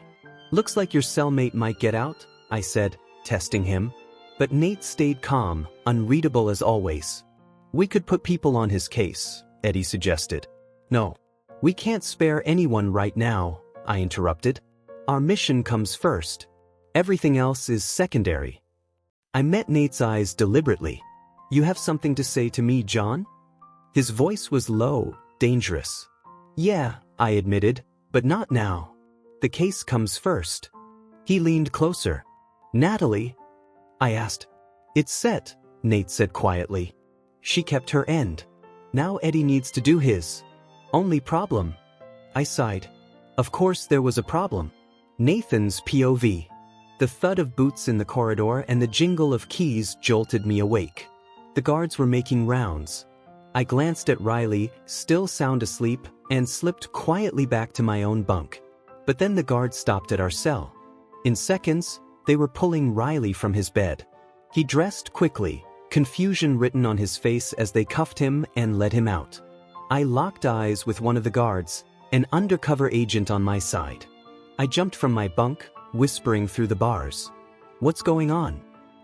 Looks like your cellmate might get out, I said, testing him. But Nate stayed calm, unreadable as always. We could put people on his case, Eddie suggested. No. We can't spare anyone right now, I interrupted. Our mission comes first. Everything else is secondary. I met Nate's eyes deliberately. You have something to say to me, John? His voice was low, dangerous. Yeah, I admitted, but not now. The case comes first. He leaned closer. Natalie? I asked. It's set, Nate said quietly. She kept her end. Now Eddie needs to do his. Only problem. I sighed. Of course there was a problem. Nathan's POV. The thud of boots in the corridor and the jingle of keys jolted me awake. The guards were making rounds. I glanced at Riley, still sound asleep, and slipped quietly back to my own bunk. But then the guards stopped at our cell. In seconds, they were pulling Riley from his bed. He dressed quickly, confusion written on his face as they cuffed him and led him out. I locked eyes with one of the guards, an undercover agent on my side. I jumped from my bunk, whispering through the bars. "What's going on?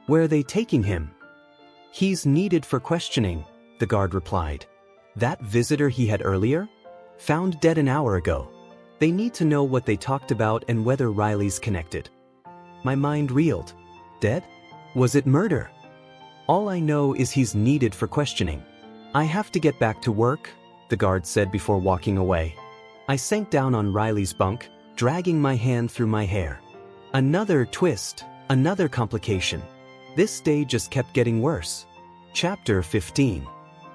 Where are they taking him?" "He's needed for questioning," the guard replied. "That visitor he had earlier? Found dead an hour ago. They need to know what they talked about and whether Riley's connected." My mind reeled. Dead? Was it murder? "All I know is he's needed for questioning. I have to get back to work," the guard said before walking away. I sank down on Riley's bunk, dragging my hand through my hair. Another twist, another complication. This day just kept getting worse. Chapter 15.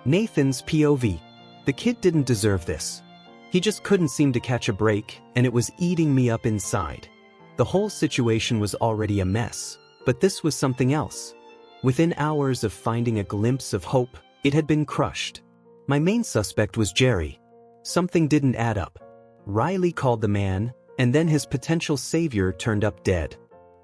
Nathan's POV. The kid didn't deserve this. He just couldn't seem to catch a break, and it was eating me up inside. The whole situation was already a mess, but this was something else. Within hours of finding a glimpse of hope, it had been crushed. My main suspect was Jerry. Something didn't add up. Riley called the man, and then his potential savior turned up dead.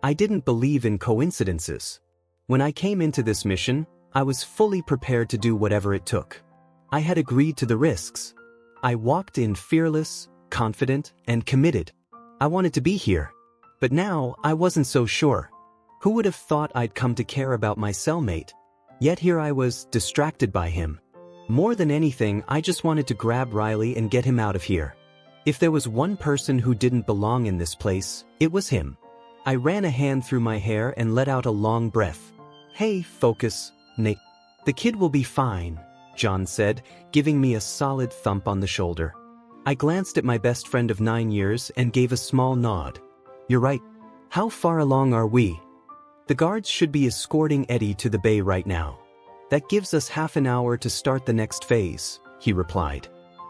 I didn't believe in coincidences. When I came into this mission, I was fully prepared to do whatever it took. I had agreed to the risks. I walked in fearless, confident, and committed. I wanted to be here. But now, I wasn't so sure. Who would have thought I'd come to care about my cellmate? Yet here I was, distracted by him. More than anything, I just wanted to grab Riley and get him out of here. If there was one person who didn't belong in this place, it was him. I ran a hand through my hair and let out a long breath. "Hey, focus, Nate. The kid will be fine," John said, giving me a solid thump on the shoulder. I glanced at my best friend of 9 years and gave a small nod. "You're right. How far along are we?" "The guards should be escorting Eddie to the bay right now. That gives us half an hour to start the next phase," he replied.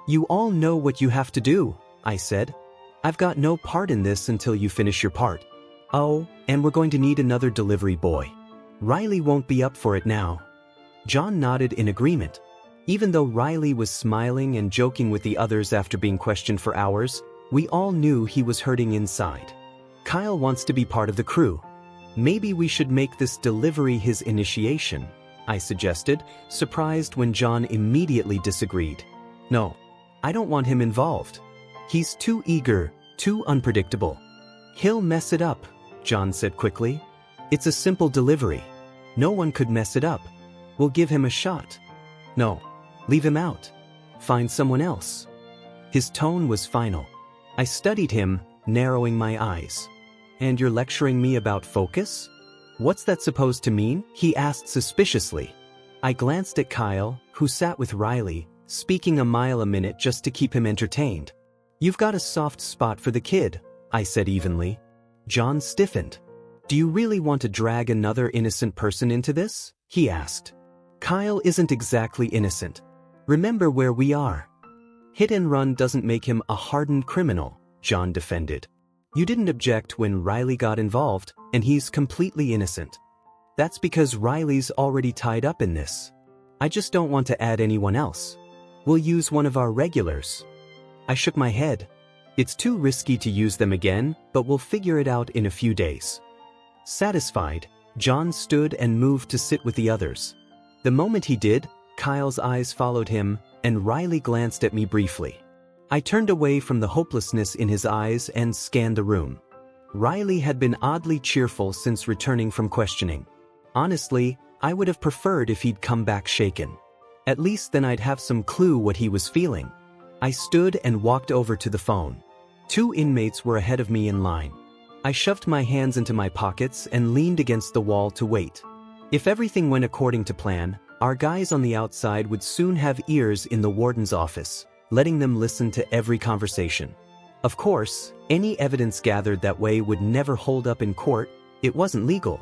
"You all know what you have to do," I said. "I've got no part in this until you finish your part. Oh, and we're going to need another delivery boy. Riley won't be up for it now." John nodded in agreement. Even though Riley was smiling and joking with the others after being questioned for hours, we all knew he was hurting inside. "Kyle wants to be part of the crew. Maybe we should make this delivery his initiation," I suggested, surprised when John immediately disagreed. "No, I don't want him involved. He's too eager, too unpredictable." "He'll mess it up," John said quickly. "It's a simple delivery. No one could mess it up. We'll give him a shot." "No, leave him out. Find someone else." His tone was final. I studied him, narrowing my eyes. "And you're lecturing me about focus? What's that supposed to mean?" he asked suspiciously. I glanced at Kyle, who sat with Riley, speaking a mile a minute just to keep him entertained. "You've got a soft spot for the kid," I said evenly. John stiffened. "Do you really want to drag another innocent person into this?" he asked. "Kyle isn't exactly innocent. Remember where we are." "Hit and run doesn't make him a hardened criminal," John defended. "You didn't object when Riley got involved, and he's completely innocent. That's because Riley's already tied up in this. I just don't want to add anyone else. We'll use one of our regulars." I shook my head. "It's too risky to use them again, but we'll figure it out in a few days." Satisfied, John stood and moved to sit with the others. The moment he did, Kyle's eyes followed him, and Riley glanced at me briefly. I turned away from the hopelessness in his eyes and scanned the room. Riley had been oddly cheerful since returning from questioning. Honestly, I would have preferred if he'd come back shaken. At least then I'd have some clue what he was feeling. I stood and walked over to the phone. 2 inmates were ahead of me in line. I shoved my hands into my pockets and leaned against the wall to wait. If everything went according to plan, our guys on the outside would soon have ears in the warden's office, letting them listen to every conversation. Of course, any evidence gathered that way would never hold up in court. It wasn't legal.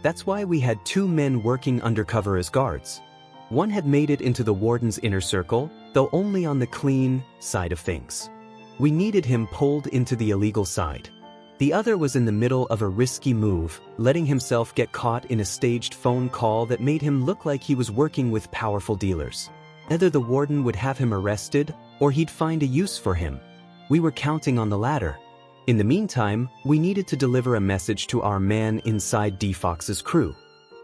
That's why we had 2 men working undercover as guards. One had made it into the warden's inner circle, though only on the clean side of things. We needed him pulled into the illegal side. The other was in the middle of a risky move, letting himself get caught in a staged phone call that made him look like he was working with powerful dealers. Either the warden would have him arrested, or he'd find a use for him. We were counting on the latter. In the meantime, we needed to deliver a message to our man inside DeFox's crew.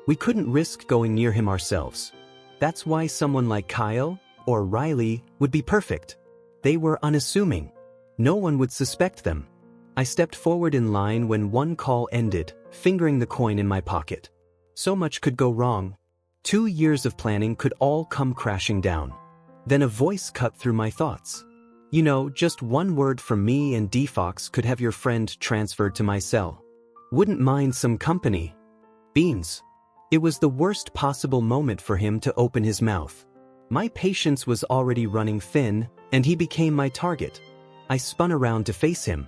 We couldn't risk going near him ourselves. That's why someone like Kyle or Riley would be perfect. They were unassuming. No one would suspect them. I stepped forward in line when one call ended, fingering the coin in my pocket. So much could go wrong. 2 years of planning could all come crashing down. Then a voice cut through my thoughts. You know, just one word from me and DeFox could have your friend transferred to my cell. Wouldn't mind some company. Beans. It was the worst possible moment for him to open his mouth. My patience was already running thin, and he became my target. I spun around to face him.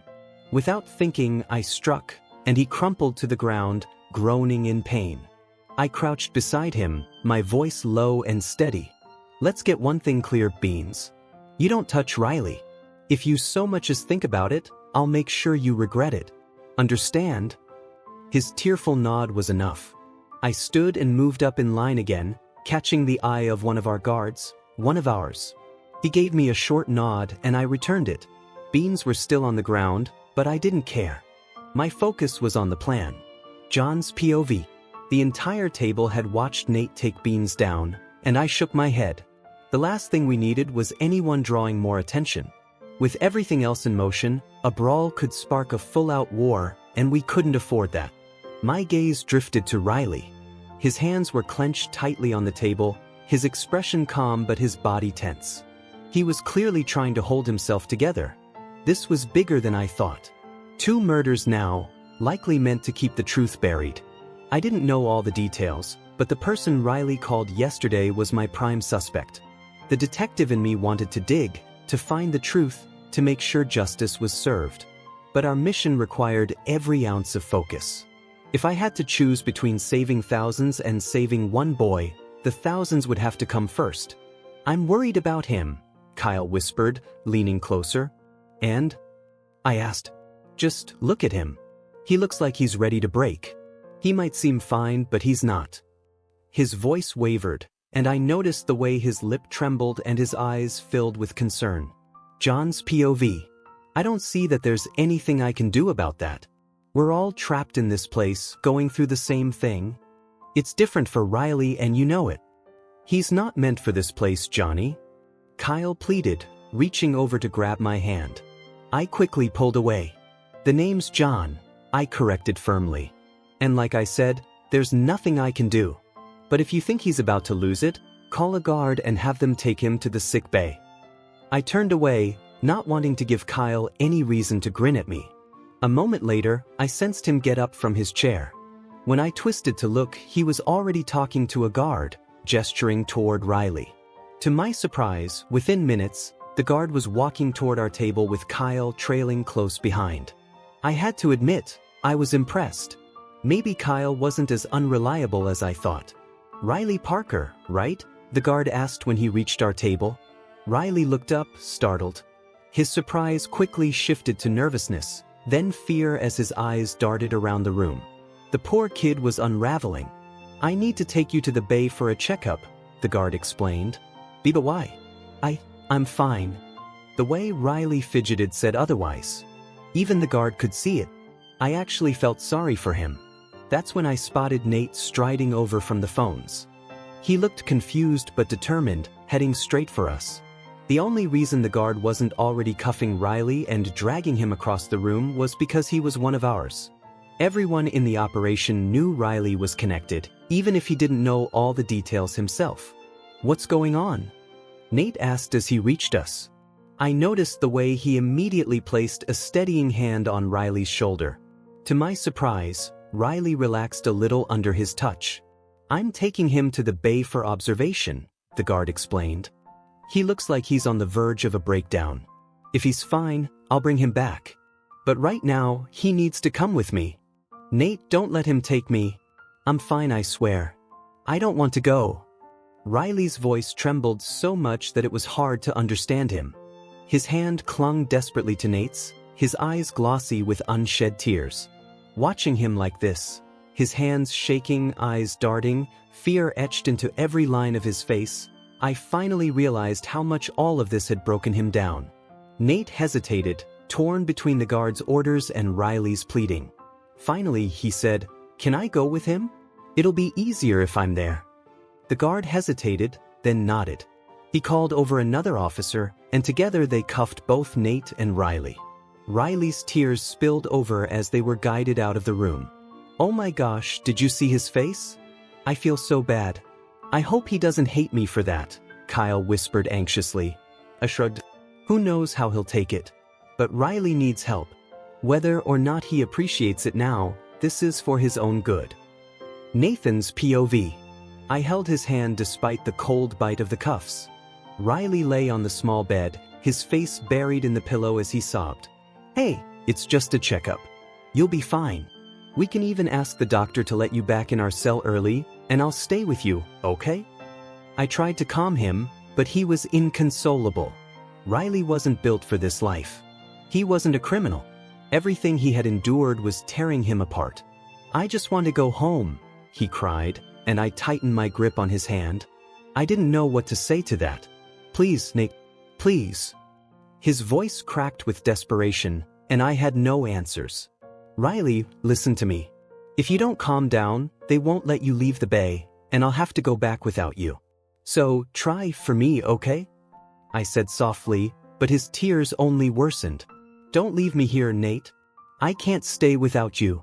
Without thinking, I struck, and he crumpled to the ground, groaning in pain. I crouched beside him, my voice low and steady. Let's get one thing clear, Beans. You don't touch Riley. If you so much as think about it, I'll make sure you regret it. Understand? His tearful nod was enough. I stood and moved up in line again, catching the eye of one of our guards, one of ours. He gave me a short nod and I returned it. Beans were still on the ground, but I didn't care. My focus was on the plan. John's POV. The entire table had watched Nate take Beans down, and I shook my head. The last thing we needed was anyone drawing more attention. With everything else in motion, a brawl could spark a full-out war, and we couldn't afford that. My gaze drifted to Riley. His hands were clenched tightly on the table, his expression calm but his body tense. He was clearly trying to hold himself together. This was bigger than I thought. 2 murders now, likely meant to keep the truth buried. I didn't know all the details, but the person Riley called yesterday was my prime suspect. The detective in me wanted to dig, to find the truth, to make sure justice was served. But our mission required every ounce of focus. If I had to choose between saving thousands and saving one boy, the thousands would have to come first. I'm worried about him, Kyle whispered, leaning closer. And? I asked. Just look at him. He looks like he's ready to break. He might seem fine, but he's not. His voice wavered, and I noticed the way his lip trembled and his eyes filled with concern. John's POV. I don't see that there's anything I can do about that. We're all trapped in this place, going through the same thing. It's different for Riley and you know it. He's not meant for this place, Johnny. Kyle pleaded, reaching over to grab my hand. I quickly pulled away. The name's John, I corrected firmly. And like I said, there's nothing I can do. But if you think he's about to lose it, call a guard and have them take him to the sick bay. I turned away, not wanting to give Kyle any reason to grin at me. A moment later, I sensed him get up from his chair. When I twisted to look, he was already talking to a guard, gesturing toward Riley. To my surprise, within minutes, the guard was walking toward our table with Kyle trailing close behind. I had to admit, I was impressed. Maybe Kyle wasn't as unreliable as I thought. Riley Parker, right? The guard asked when he reached our table. Riley looked up, startled. His surprise quickly shifted to nervousness, then fear as his eyes darted around the room. The poor kid was unraveling. I need to take you to the bay for a checkup, the guard explained. But why? I'm fine. The way Riley fidgeted said otherwise. Even the guard could see it. I actually felt sorry for him. That's when I spotted Nate striding over from the phones. He looked confused but determined, heading straight for us. The only reason the guard wasn't already cuffing Riley and dragging him across the room was because he was one of ours. Everyone in the operation knew Riley was connected, even if he didn't know all the details himself. What's going on? Nate asked as he reached us. I noticed the way he immediately placed a steadying hand on Riley's shoulder. To my surprise, Riley relaxed a little under his touch. I'm taking him to the bay for observation, the guard explained. He looks like he's on the verge of a breakdown. If he's fine, I'll bring him back. But right now, he needs to come with me. Nate, don't let him take me. I'm fine, I swear. I don't want to go. Riley's voice trembled so much that it was hard to understand him. His hand clung desperately to Nate's, his eyes glossy with unshed tears. Watching him like this, his hands shaking, eyes darting, fear etched into every line of his face, I finally realized how much all of this had broken him down. Nate hesitated, torn between the guard's orders and Riley's pleading. Finally, he said, "Can I go with him? It'll be easier if I'm there." The guard hesitated, then nodded. He called over another officer, and together they cuffed both Nate and Riley. Riley's tears spilled over as they were guided out of the room. "Oh my gosh, did you see his face? I feel so bad. I hope he doesn't hate me for that," Kyle whispered anxiously. I shrugged. Who knows how he'll take it? But Riley needs help. Whether or not he appreciates it now, this is for his own good. Nathan's POV. I held his hand despite the cold bite of the cuffs. Riley lay on the small bed, his face buried in the pillow as he sobbed. "Hey, it's just a checkup. You'll be fine. We can even ask the doctor to let you back in our cell early, and I'll stay with you, okay?" I tried to calm him, but he was inconsolable. Riley wasn't built for this life. He wasn't a criminal. Everything he had endured was tearing him apart. "I just want to go home," he cried, and I tightened my grip on his hand. I didn't know what to say to that. "Please, Nate, please." His voice cracked with desperation, and I had no answers. "Riley, listen to me. If you don't calm down, they won't let you leave the bay, and I'll have to go back without you. So, try for me, okay?" I said softly, but his tears only worsened. "Don't leave me here, Nate. I can't stay without you."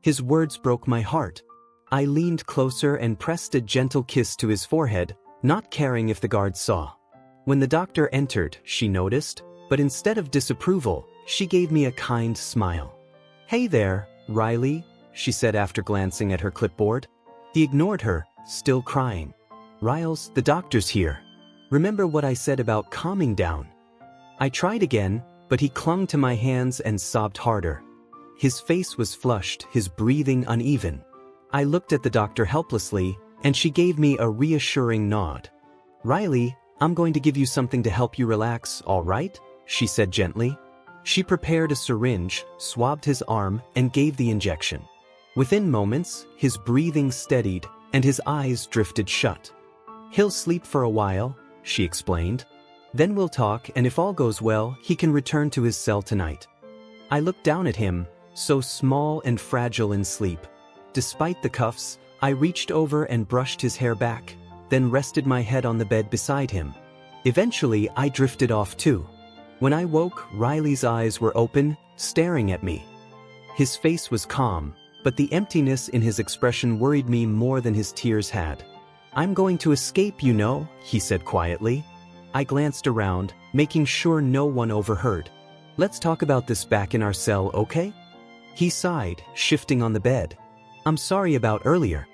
His words broke my heart. I leaned closer and pressed a gentle kiss to his forehead, not caring if the guards saw. When the doctor entered, she noticed, but instead of disapproval, she gave me a kind smile. "Hey there, Riley," she said after glancing at her clipboard. He ignored her, still crying. "Riles, the doctor's here. Remember what I said about calming down?" I tried again, but he clung to my hands and sobbed harder. His face was flushed, his breathing uneven. I looked at the doctor helplessly, and she gave me a reassuring nod. "Riley, I'm going to give you something to help you relax, all right?" she said gently. She prepared a syringe, swabbed his arm, and gave the injection. Within moments, his breathing steadied, and his eyes drifted shut. "He'll sleep for a while," she explained. "Then we'll talk, and if all goes well, he can return to his cell tonight." I looked down at him, so small and fragile in sleep. Despite the cuffs, I reached over and brushed his hair back, then rested my head on the bed beside him. Eventually, I drifted off too. When I woke, Riley's eyes were open, staring at me. His face was calm, but the emptiness in his expression worried me more than his tears had. "I'm going to escape, you know," he said quietly. I glanced around, making sure no one overheard. "Let's talk about this back in our cell, okay?" He sighed, shifting on the bed. "I'm sorry about earlier.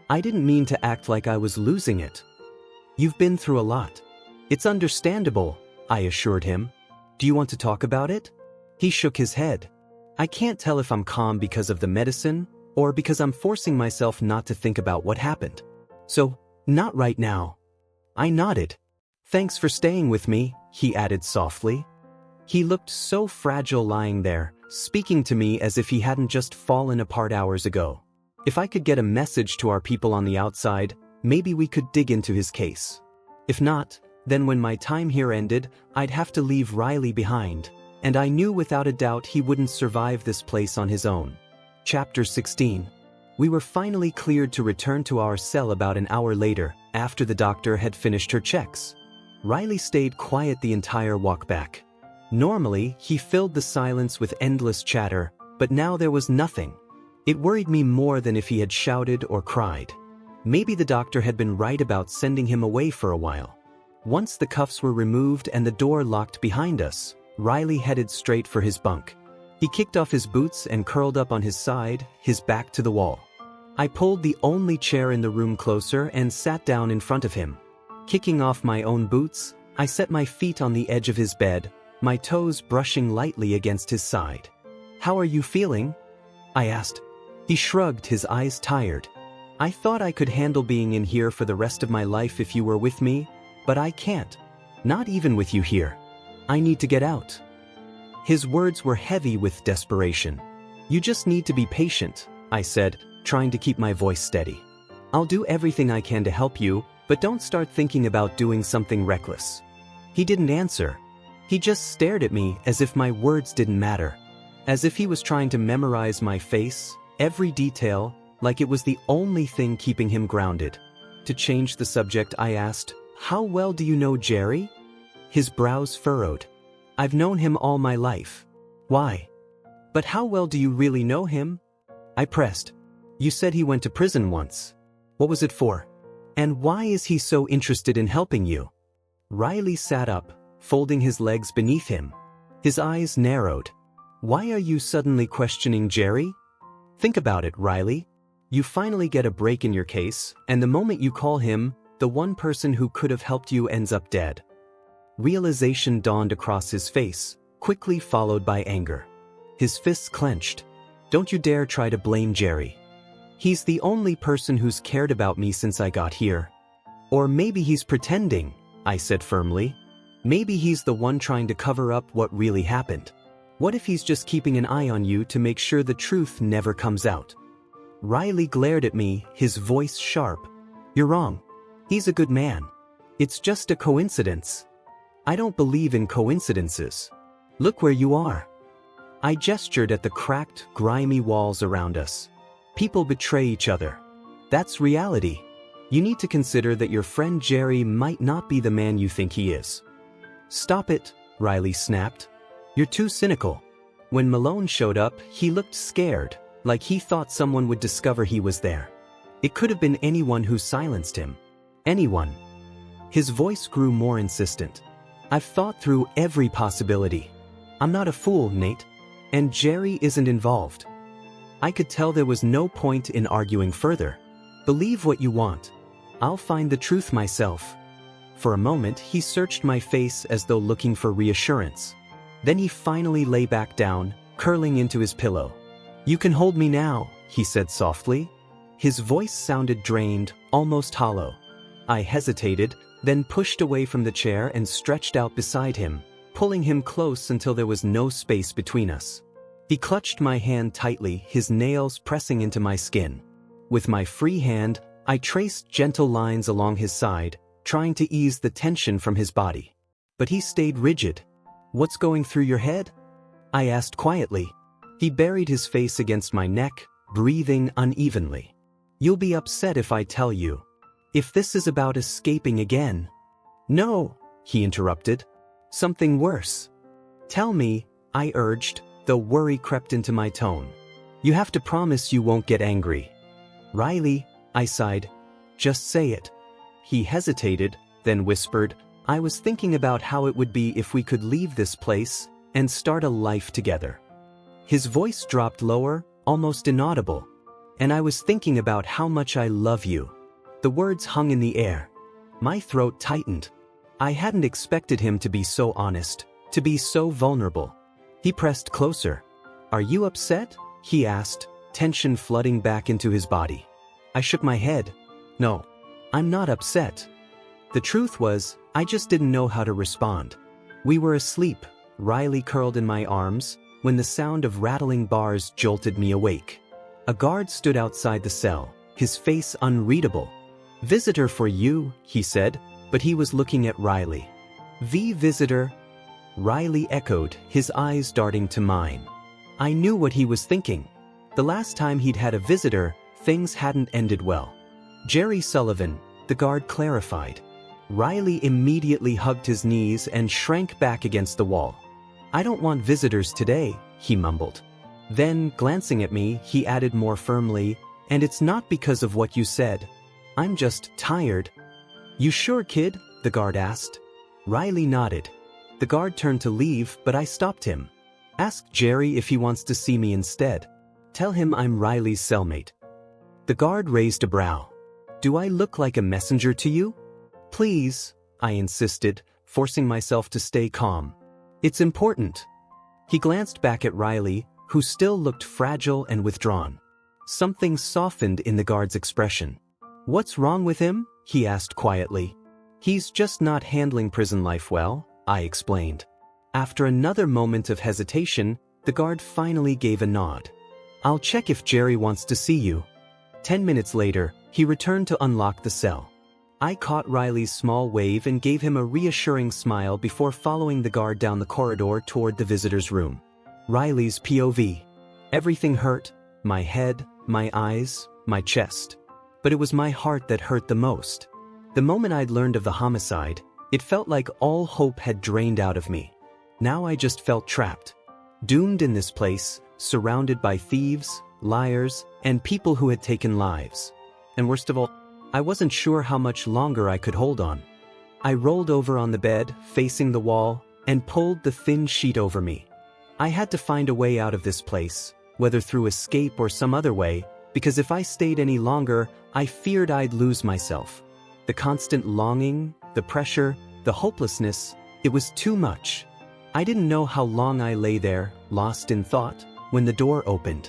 I didn't mean to act like I was losing it. You've been through a lot. It's understandable," I assured him. "Do you want to talk about it?" He shook his head. "I can't tell if I'm calm because of the medicine, or because I'm forcing myself not to think about what happened. So, not right now." I nodded. "Thanks for staying with me," he added softly. He looked so fragile lying there, speaking to me as if he hadn't just fallen apart hours ago. If I could get a message to our people on the outside, maybe we could dig into his case. If not, then when my time here ended, I'd have to leave Riley behind, and I knew without a doubt he wouldn't survive this place on his own. Chapter 16. We were finally cleared to return to our cell about an hour later, after the doctor had finished her checks. Riley stayed quiet the entire walk back. Normally, he filled the silence with endless chatter, but now there was nothing. It worried me more than if he had shouted or cried. Maybe the doctor had been right about sending him away for a while. Once the cuffs were removed and the door locked behind us, Riley headed straight for his bunk. He kicked off his boots and curled up on his side, his back to the wall. I pulled the only chair in the room closer and sat down in front of him. Kicking off my own boots, I set my feet on the edge of his bed, my toes brushing lightly against his side. "How are you feeling?" I asked. He shrugged, his eyes tired. "I thought I could handle being in here for the rest of my life if you were with me, but I can't. Not even with you here. I need to get out." His words were heavy with desperation. "You just need to be patient," I said, trying to keep my voice steady. "I'll do everything I can to help you, but don't start thinking about doing something reckless." He didn't answer. He just stared at me as if my words didn't matter. As if he was trying to memorize my face, every detail, like it was the only thing keeping him grounded. To change the subject, I asked, "How well do you know Jerry?" His brows furrowed. "I've known him all my life." "Why?" "But how well do you really know him?" I pressed. "You said he went to prison once. What was it for? And why is he so interested in helping you?" Riley sat up, folding his legs beneath him. His eyes narrowed. "Why are you suddenly questioning Jerry? Think about it, Riley. You finally get a break in your case, and the moment you call him, the one person who could have helped you ends up dead." Realization dawned across his face, quickly followed by anger. His fists clenched. "Don't you dare try to blame Jerry. He's the only person who's cared about me since I got here." "Or maybe he's pretending," I said firmly. "Maybe he's the one trying to cover up what really happened. What if he's just keeping an eye on you to make sure the truth never comes out?" Riley glared at me, his voice sharp. "You're wrong. He's a good man. It's just a coincidence." "I don't believe in coincidences. Look where you are." I gestured at the cracked, grimy walls around us. People betray each other. That's reality. You need to consider that your friend Jerry might not be the man you think he is. "Stop it," Riley snapped. "You're too cynical." When Malone showed up, he looked scared, like he thought someone would discover he was there. It could have been anyone who silenced him. Anyone. His voice grew more insistent. "I've thought through every possibility. I'm not a fool, Nate. And Jerry isn't involved." I could tell there was no point in arguing further. "Believe what you want. I'll find the truth myself." For a moment, he searched my face as though looking for reassurance. Then he finally lay back down, curling into his pillow. "You can hold me now," he said softly. His voice sounded drained, almost hollow. I hesitated, then pushed away from the chair and stretched out beside him, pulling him close until there was no space between us. He clutched my hand tightly, his nails pressing into my skin. With my free hand, I traced gentle lines along his side, trying to ease the tension from his body. But he stayed rigid. "What's going through your head?" I asked quietly. He buried his face against my neck, breathing unevenly. "You'll be upset if I tell you. If this is about escaping again." "No," he interrupted. "Something worse." "Tell me," I urged, though worry crept into my tone. "You have to promise you won't get angry." "Riley," I sighed. "Just say it." He hesitated, then whispered, "I was thinking about how it would be if we could leave this place and start a life together." His voice dropped lower, almost inaudible. "And I was thinking about how much I love you." The words hung in the air. My throat tightened. I hadn't expected him to be so honest, to be so vulnerable. He pressed closer. "Are you upset?" he asked, tension flooding back into his body. I shook my head. "No, I'm not upset." The truth was, I just didn't know how to respond. We were asleep, Riley curled in my arms, when the sound of rattling bars jolted me awake. A guard stood outside the cell, his face unreadable. "Visitor for you," he said, but he was looking at Riley. "The visitor?" Riley echoed, his eyes darting to mine. I knew what he was thinking. The last time he'd had a visitor, things hadn't ended well. "Jerry Sullivan," the guard clarified. Riley immediately hugged his knees and shrank back against the wall. "I don't want visitors today," he mumbled. Then, glancing at me, he added more firmly, "And it's not because of what you said. I'm just tired." "You sure, kid?" the guard asked. Riley nodded. The guard turned to leave, but I stopped him. "Ask Jerry if he wants to see me instead. Tell him I'm Riley's cellmate." The guard raised a brow. "Do I look like a messenger to you?" "Please," I insisted, forcing myself to stay calm. "It's important." He glanced back at Riley, who still looked fragile and withdrawn. Something softened in the guard's expression. "What's wrong with him?" he asked quietly. "He's just not handling prison life well," I explained. After another moment of hesitation, the guard finally gave a nod. "I'll check if Jerry wants to see you." 10 minutes later, he returned to unlock the cell. I caught Riley's small wave and gave him a reassuring smile before following the guard down the corridor toward the visitor's room. Riley's POV. Everything hurt: my head, my eyes, my chest. But it was my heart that hurt the most. The moment I'd learned of the homicide, it felt like all hope had drained out of me. Now I just felt trapped. Doomed in this place, surrounded by thieves, liars, and people who had taken lives. And worst of all, I wasn't sure how much longer I could hold on. I rolled over on the bed, facing the wall, and pulled the thin sheet over me. I had to find a way out of this place, whether through escape or some other way, because if I stayed any longer, I feared I'd lose myself. The constant longing, the pressure, the hopelessness, it was too much. I didn't know how long I lay there, lost in thought, when the door opened.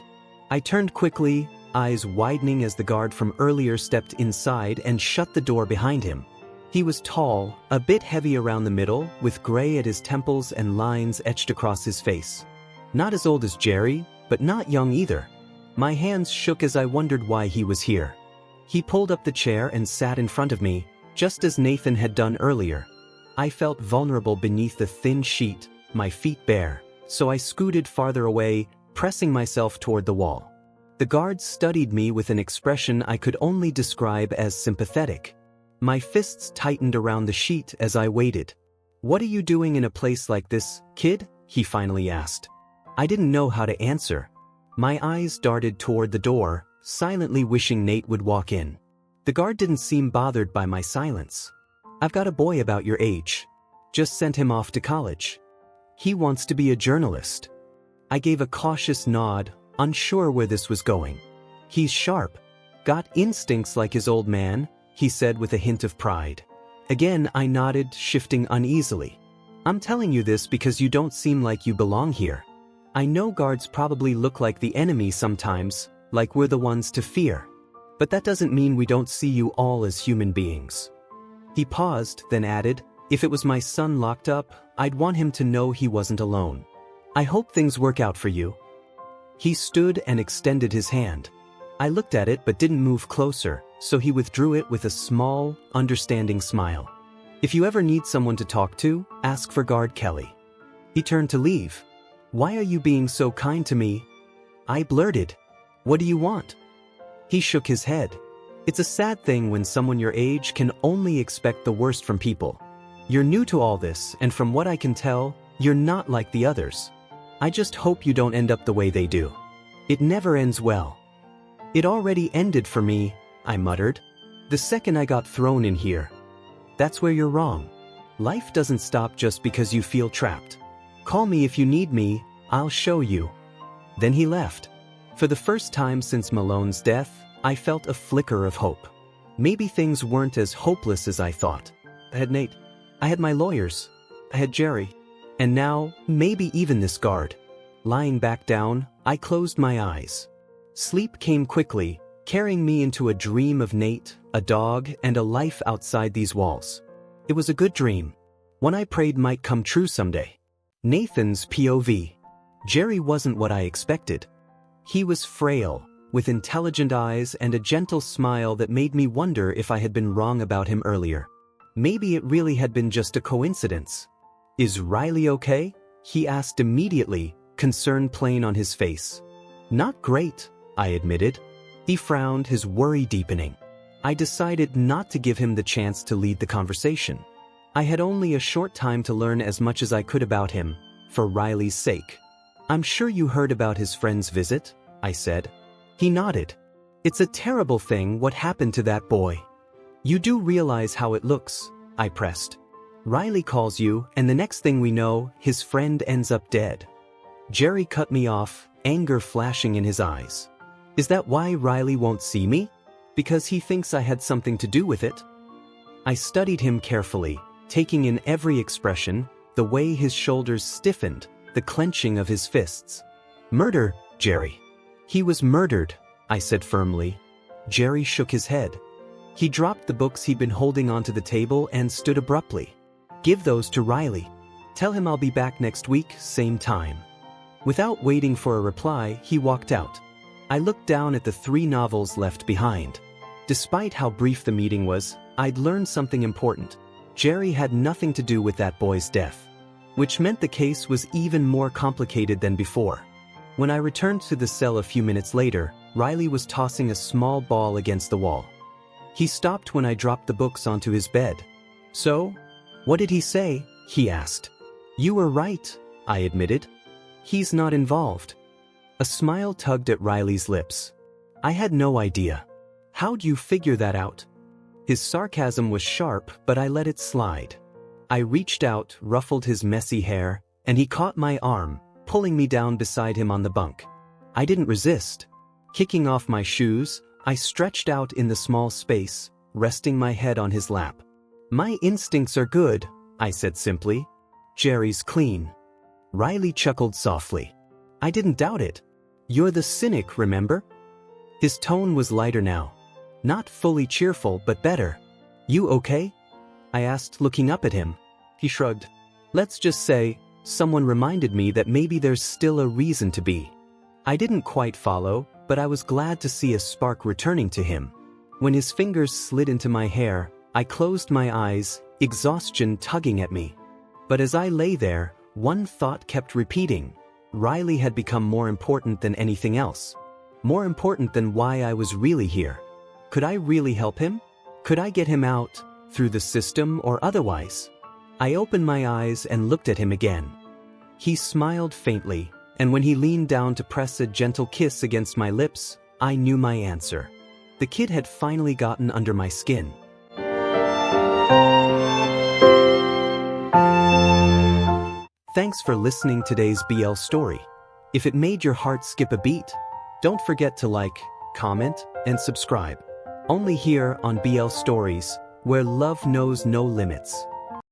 I turned quickly, eyes widening as the guard from earlier stepped inside and shut the door behind him. He was tall, a bit heavy around the middle, with gray at his temples and lines etched across his face. Not as old as Jerry, but not young either. My hands shook as I wondered why he was here. He pulled up the chair and sat in front of me, just as Nathan had done earlier. I felt vulnerable beneath the thin sheet, my feet bare, so I scooted farther away, pressing myself toward the wall. The guard studied me with an expression I could only describe as sympathetic. My fists tightened around the sheet as I waited. "What are you doing in a place like this, kid?" he finally asked. I didn't know how to answer. My eyes darted toward the door, silently wishing Nate would walk in. The guard didn't seem bothered by my silence. "I've got a boy about your age. Just sent him off to college. He wants to be a journalist." I gave a cautious nod, unsure where this was going. "He's sharp. Got instincts like his old man," he said with a hint of pride. Again, I nodded, shifting uneasily. "I'm telling you this because you don't seem like you belong here. I know guards probably look like the enemy sometimes, like we're the ones to fear. But that doesn't mean we don't see you all as human beings." He paused, then added, "If it was my son locked up, I'd want him to know he wasn't alone. I hope things work out for you." He stood and extended his hand. I looked at it but didn't move closer, so he withdrew it with a small, understanding smile. "If you ever need someone to talk to, ask for Guard Kelly." He turned to leave. "Why are you being so kind to me?" I blurted. "What do you want?" He shook his head. "It's a sad thing when someone your age can only expect the worst from people. You're new to all this, and from what I can tell, you're not like the others. I just hope you don't end up the way they do. It never ends well." "It already ended for me," I muttered. "The second I got thrown in here." "That's where you're wrong. Life doesn't stop just because you feel trapped. Call me if you need me, I'll show you." Then he left. For the first time since Malone's death, I felt a flicker of hope. Maybe things weren't as hopeless as I thought. I had Nate. I had my lawyers. I had Jerry. And now, maybe even this guard. Lying back down, I closed my eyes. Sleep came quickly, carrying me into a dream of Nate, a dog, and a life outside these walls. It was a good dream. One I prayed might come true someday. Nathan's POV. Jerry wasn't what I expected. He was frail, with intelligent eyes and a gentle smile that made me wonder if I had been wrong about him earlier. Maybe it really had been just a coincidence. "Is Riley okay?" he asked immediately, concern plain on his face. "Not great," I admitted. He frowned, his worry deepening. I decided not to give him the chance to lead the conversation. I had only a short time to learn as much as I could about him, for Riley's sake. "I'm sure you heard about his friend's visit," I said. He nodded. "It's a terrible thing what happened to that boy." "You do realize how it looks," I pressed. "Riley calls you, and the next thing we know, his friend ends up dead." Jerry cut me off, anger flashing in his eyes. "Is that why Riley won't see me? Because he thinks I had something to do with it?" I studied him carefully, taking in every expression, the way his shoulders stiffened, the clenching of his fists. "Murder, Jerry." "He was murdered," I said firmly. Jerry shook his head. He dropped the books he'd been holding onto the table and stood abruptly. "Give those to Riley." Tell him I'll be back next week, same time." Without waiting for a reply, he walked out. I looked down at the 3 novels left behind. Despite how brief the meeting was, I'd learned something important. Jerry had nothing to do with that boy's death, which meant the case was even more complicated than before. When I returned to the cell a few minutes later, Riley was tossing a small ball against the wall. He stopped when I dropped the books onto his bed. "So, what did he say?" he asked. "You were right," I admitted. "He's not involved." A smile tugged at Riley's lips. "I had no idea. How'd you figure that out?" His sarcasm was sharp, but I let it slide. I reached out, ruffled his messy hair, and he caught my arm, pulling me down beside him on the bunk. I didn't resist. Kicking off my shoes, I stretched out in the small space, resting my head on his lap. "My instincts are good," I said simply. "Jerry's clean." Riley chuckled softly. "I didn't doubt it. You're the cynic, remember?" His tone was lighter now. Not fully cheerful, but better. "You okay?" I asked, looking up at him. He shrugged. "Let's just say, someone reminded me that maybe there's still a reason to be." I didn't quite follow, but I was glad to see a spark returning to him. When his fingers slid into my hair, I closed my eyes, exhaustion tugging at me. But as I lay there, one thought kept repeating. Riley had become more important than anything else. More important than why I was really here. Could I really help him? Could I get him out, through the system or otherwise? I opened my eyes and looked at him again. He smiled faintly, and when he leaned down to press a gentle kiss against my lips, I knew my answer. The kid had finally gotten under my skin. Thanks for listening to today's BL story. If it made your heart skip a beat, don't forget to like, comment, and subscribe. Only here on BL Stories, where love knows no limits.